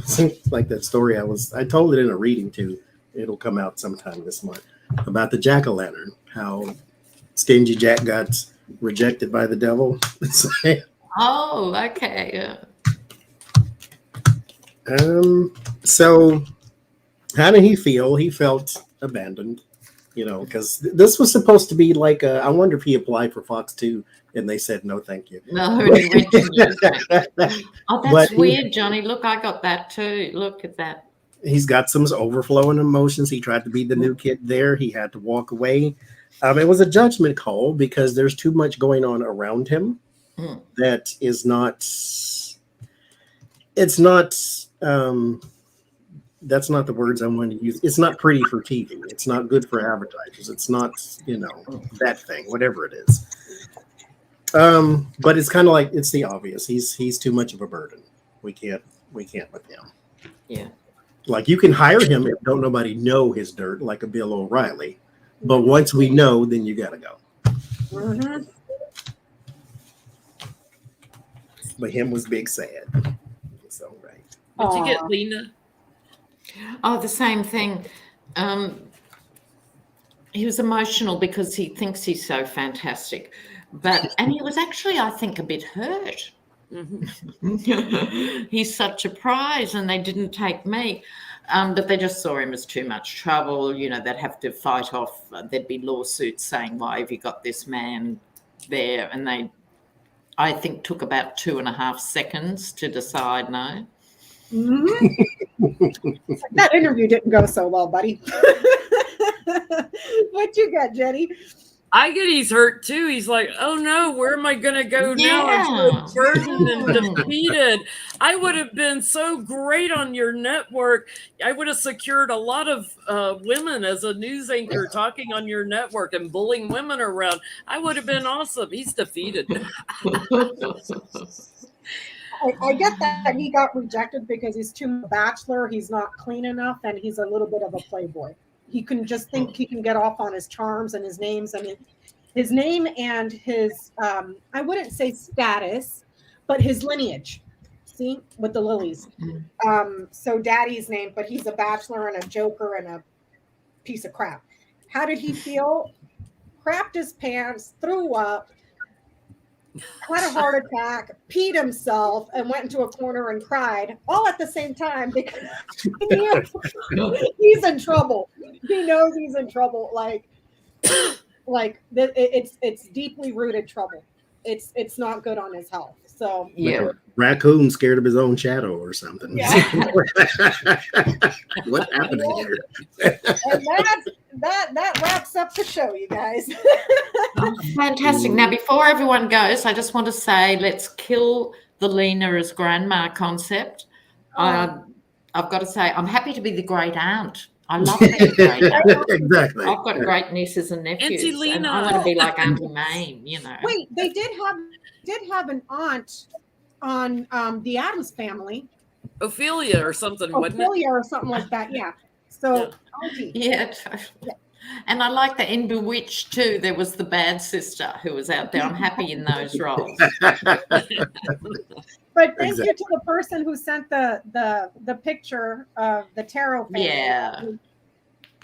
Seems like that story I told it in a reading too. It'll come out sometime this month about the jack-o'-lantern, how Stingy Jack got rejected by the devil. Oh, okay. Yeah. So how did he feel? He felt abandoned, you know, because this was supposed to be like I wonder if he applied for Fox 2 and they said no, thank you. No, he went to Newsmax. Oh, that's But weird, Johnny. Look, I got that too. Look at that. He's got some overflowing emotions. He tried to be the new kid there. He had to walk away. It was a judgment call because there's too much going on around him that is not. It's not. That's not the words I want to use. It's not pretty for TV. It's not good for advertisers. It's not, you know, that thing, whatever it is. But it's kind of like, it's the obvious. He's too much of a burden. We can't with him. Yeah. Like, you can hire him if don't nobody know his dirt, like a Bill O'Reilly. But once we know, then you gotta go. Mm-hmm. But him was big sad. So right. Did you get Lena? Oh, the same thing. He was emotional because he thinks he's so fantastic. And he was actually, I think, a bit hurt. Mm-hmm. He's such a prize, and they didn't take me. But they just saw him as too much trouble. You know, they'd have to fight off. There'd be lawsuits saying, why have you got this man there? And they, I think, took about 2.5 seconds to decide no. Mm-hmm. That interview didn't go so well, buddy. What you got, Jenny? I get he's hurt too. He's like, oh no, where am I going to go now? I'm so burdened and defeated. I would have been so great on your network. I would have secured a lot of women as a news anchor talking on your network and bullying women around. I would have been awesome. He's defeated. I get that he got rejected because he's too much bachelor, he's not clean enough, and he's a little bit of a playboy. He can just think he can get off on his charms and his names. I mean, his name and his, I wouldn't say status, but his lineage. See, with the lilies. So daddy's name, but he's a bachelor and a joker and a piece of crap. How did he feel? Crapped his pants, threw up, had a heart attack, peed himself, and went into a corner and cried all at the same time because he's in trouble. He knows he's in trouble. It's deeply rooted trouble. It's not good on his health. So yeah, like a raccoon scared of his own shadow or something. Yeah. What happened here? And that wraps up the show, you guys. Fantastic. Now, before everyone goes, I just want to say, let's kill the Lena as grandma concept. I've got to say, I'm happy to be the great aunt. I love being a great aunt. Exactly. I've got great nieces and nephews. Auntie Lena. And I want to be like Auntie Mame, you know. Wait, they did have an aunt on the Addams Family. Ophelia or something, wasn't it? Ophelia or something like that, yeah. So, auntie. Yeah, totally. And I like that in Bewitched too. There was the bad sister who was out there. I'm happy in those roles. But thank you to the person who sent the picture of the tarot family. Yeah.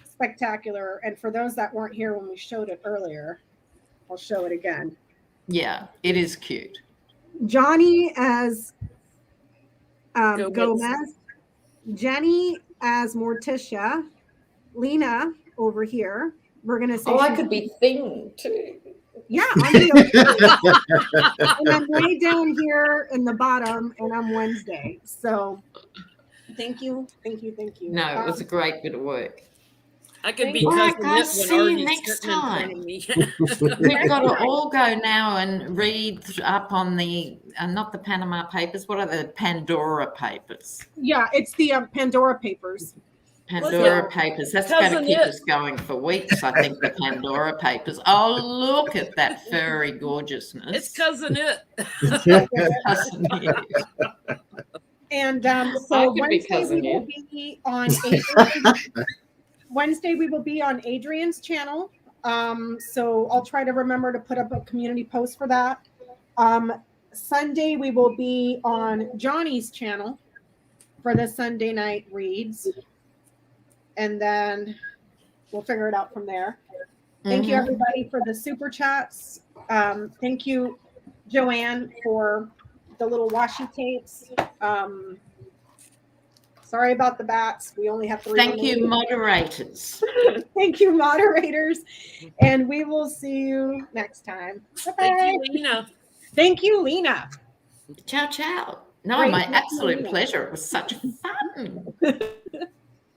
Spectacular. And for those that weren't here when we showed it earlier, I'll show it again. Yeah, it is cute. Johnny as Gomez, Jenny as Morticia, Lena over here. We're gonna say I could be Thing too. Yeah, and I'm way down here in the bottom, and I'm Wednesday. So, thank you. No, it was a great bit of work. I could be All right, cousin guys, it when see you Artie's next sitting in front of time. me. We've got to all go now and read up on the, not the Panama Papers, what are the Pandora Papers? Yeah, it's the Pandora Papers. Pandora Papers. That's going to Cousin keep It. us going for weeks, I think, the Pandora Papers. Oh, look at that furry gorgeousness. It's cousin it. Cousin It. And I so could be Wednesday cousin we will It. be on Adrian's, Wednesday we will be on Adrian's channel. So I'll try to remember to put up a community post for that. Sunday we will be on Johnny's channel for the Sunday night reads. And then we'll figure it out from there. Thank you everybody for the super chats. Thank you, Joanne, for the little washi tapes. Sorry about the bats. We only have 3. Thank you, moderators. Thank you, moderators. And we will see you next time. Bye-bye. Thank you, Lena. Thank you, Lena. Ciao, ciao. No, Great. my absolute pleasure. It was such fun.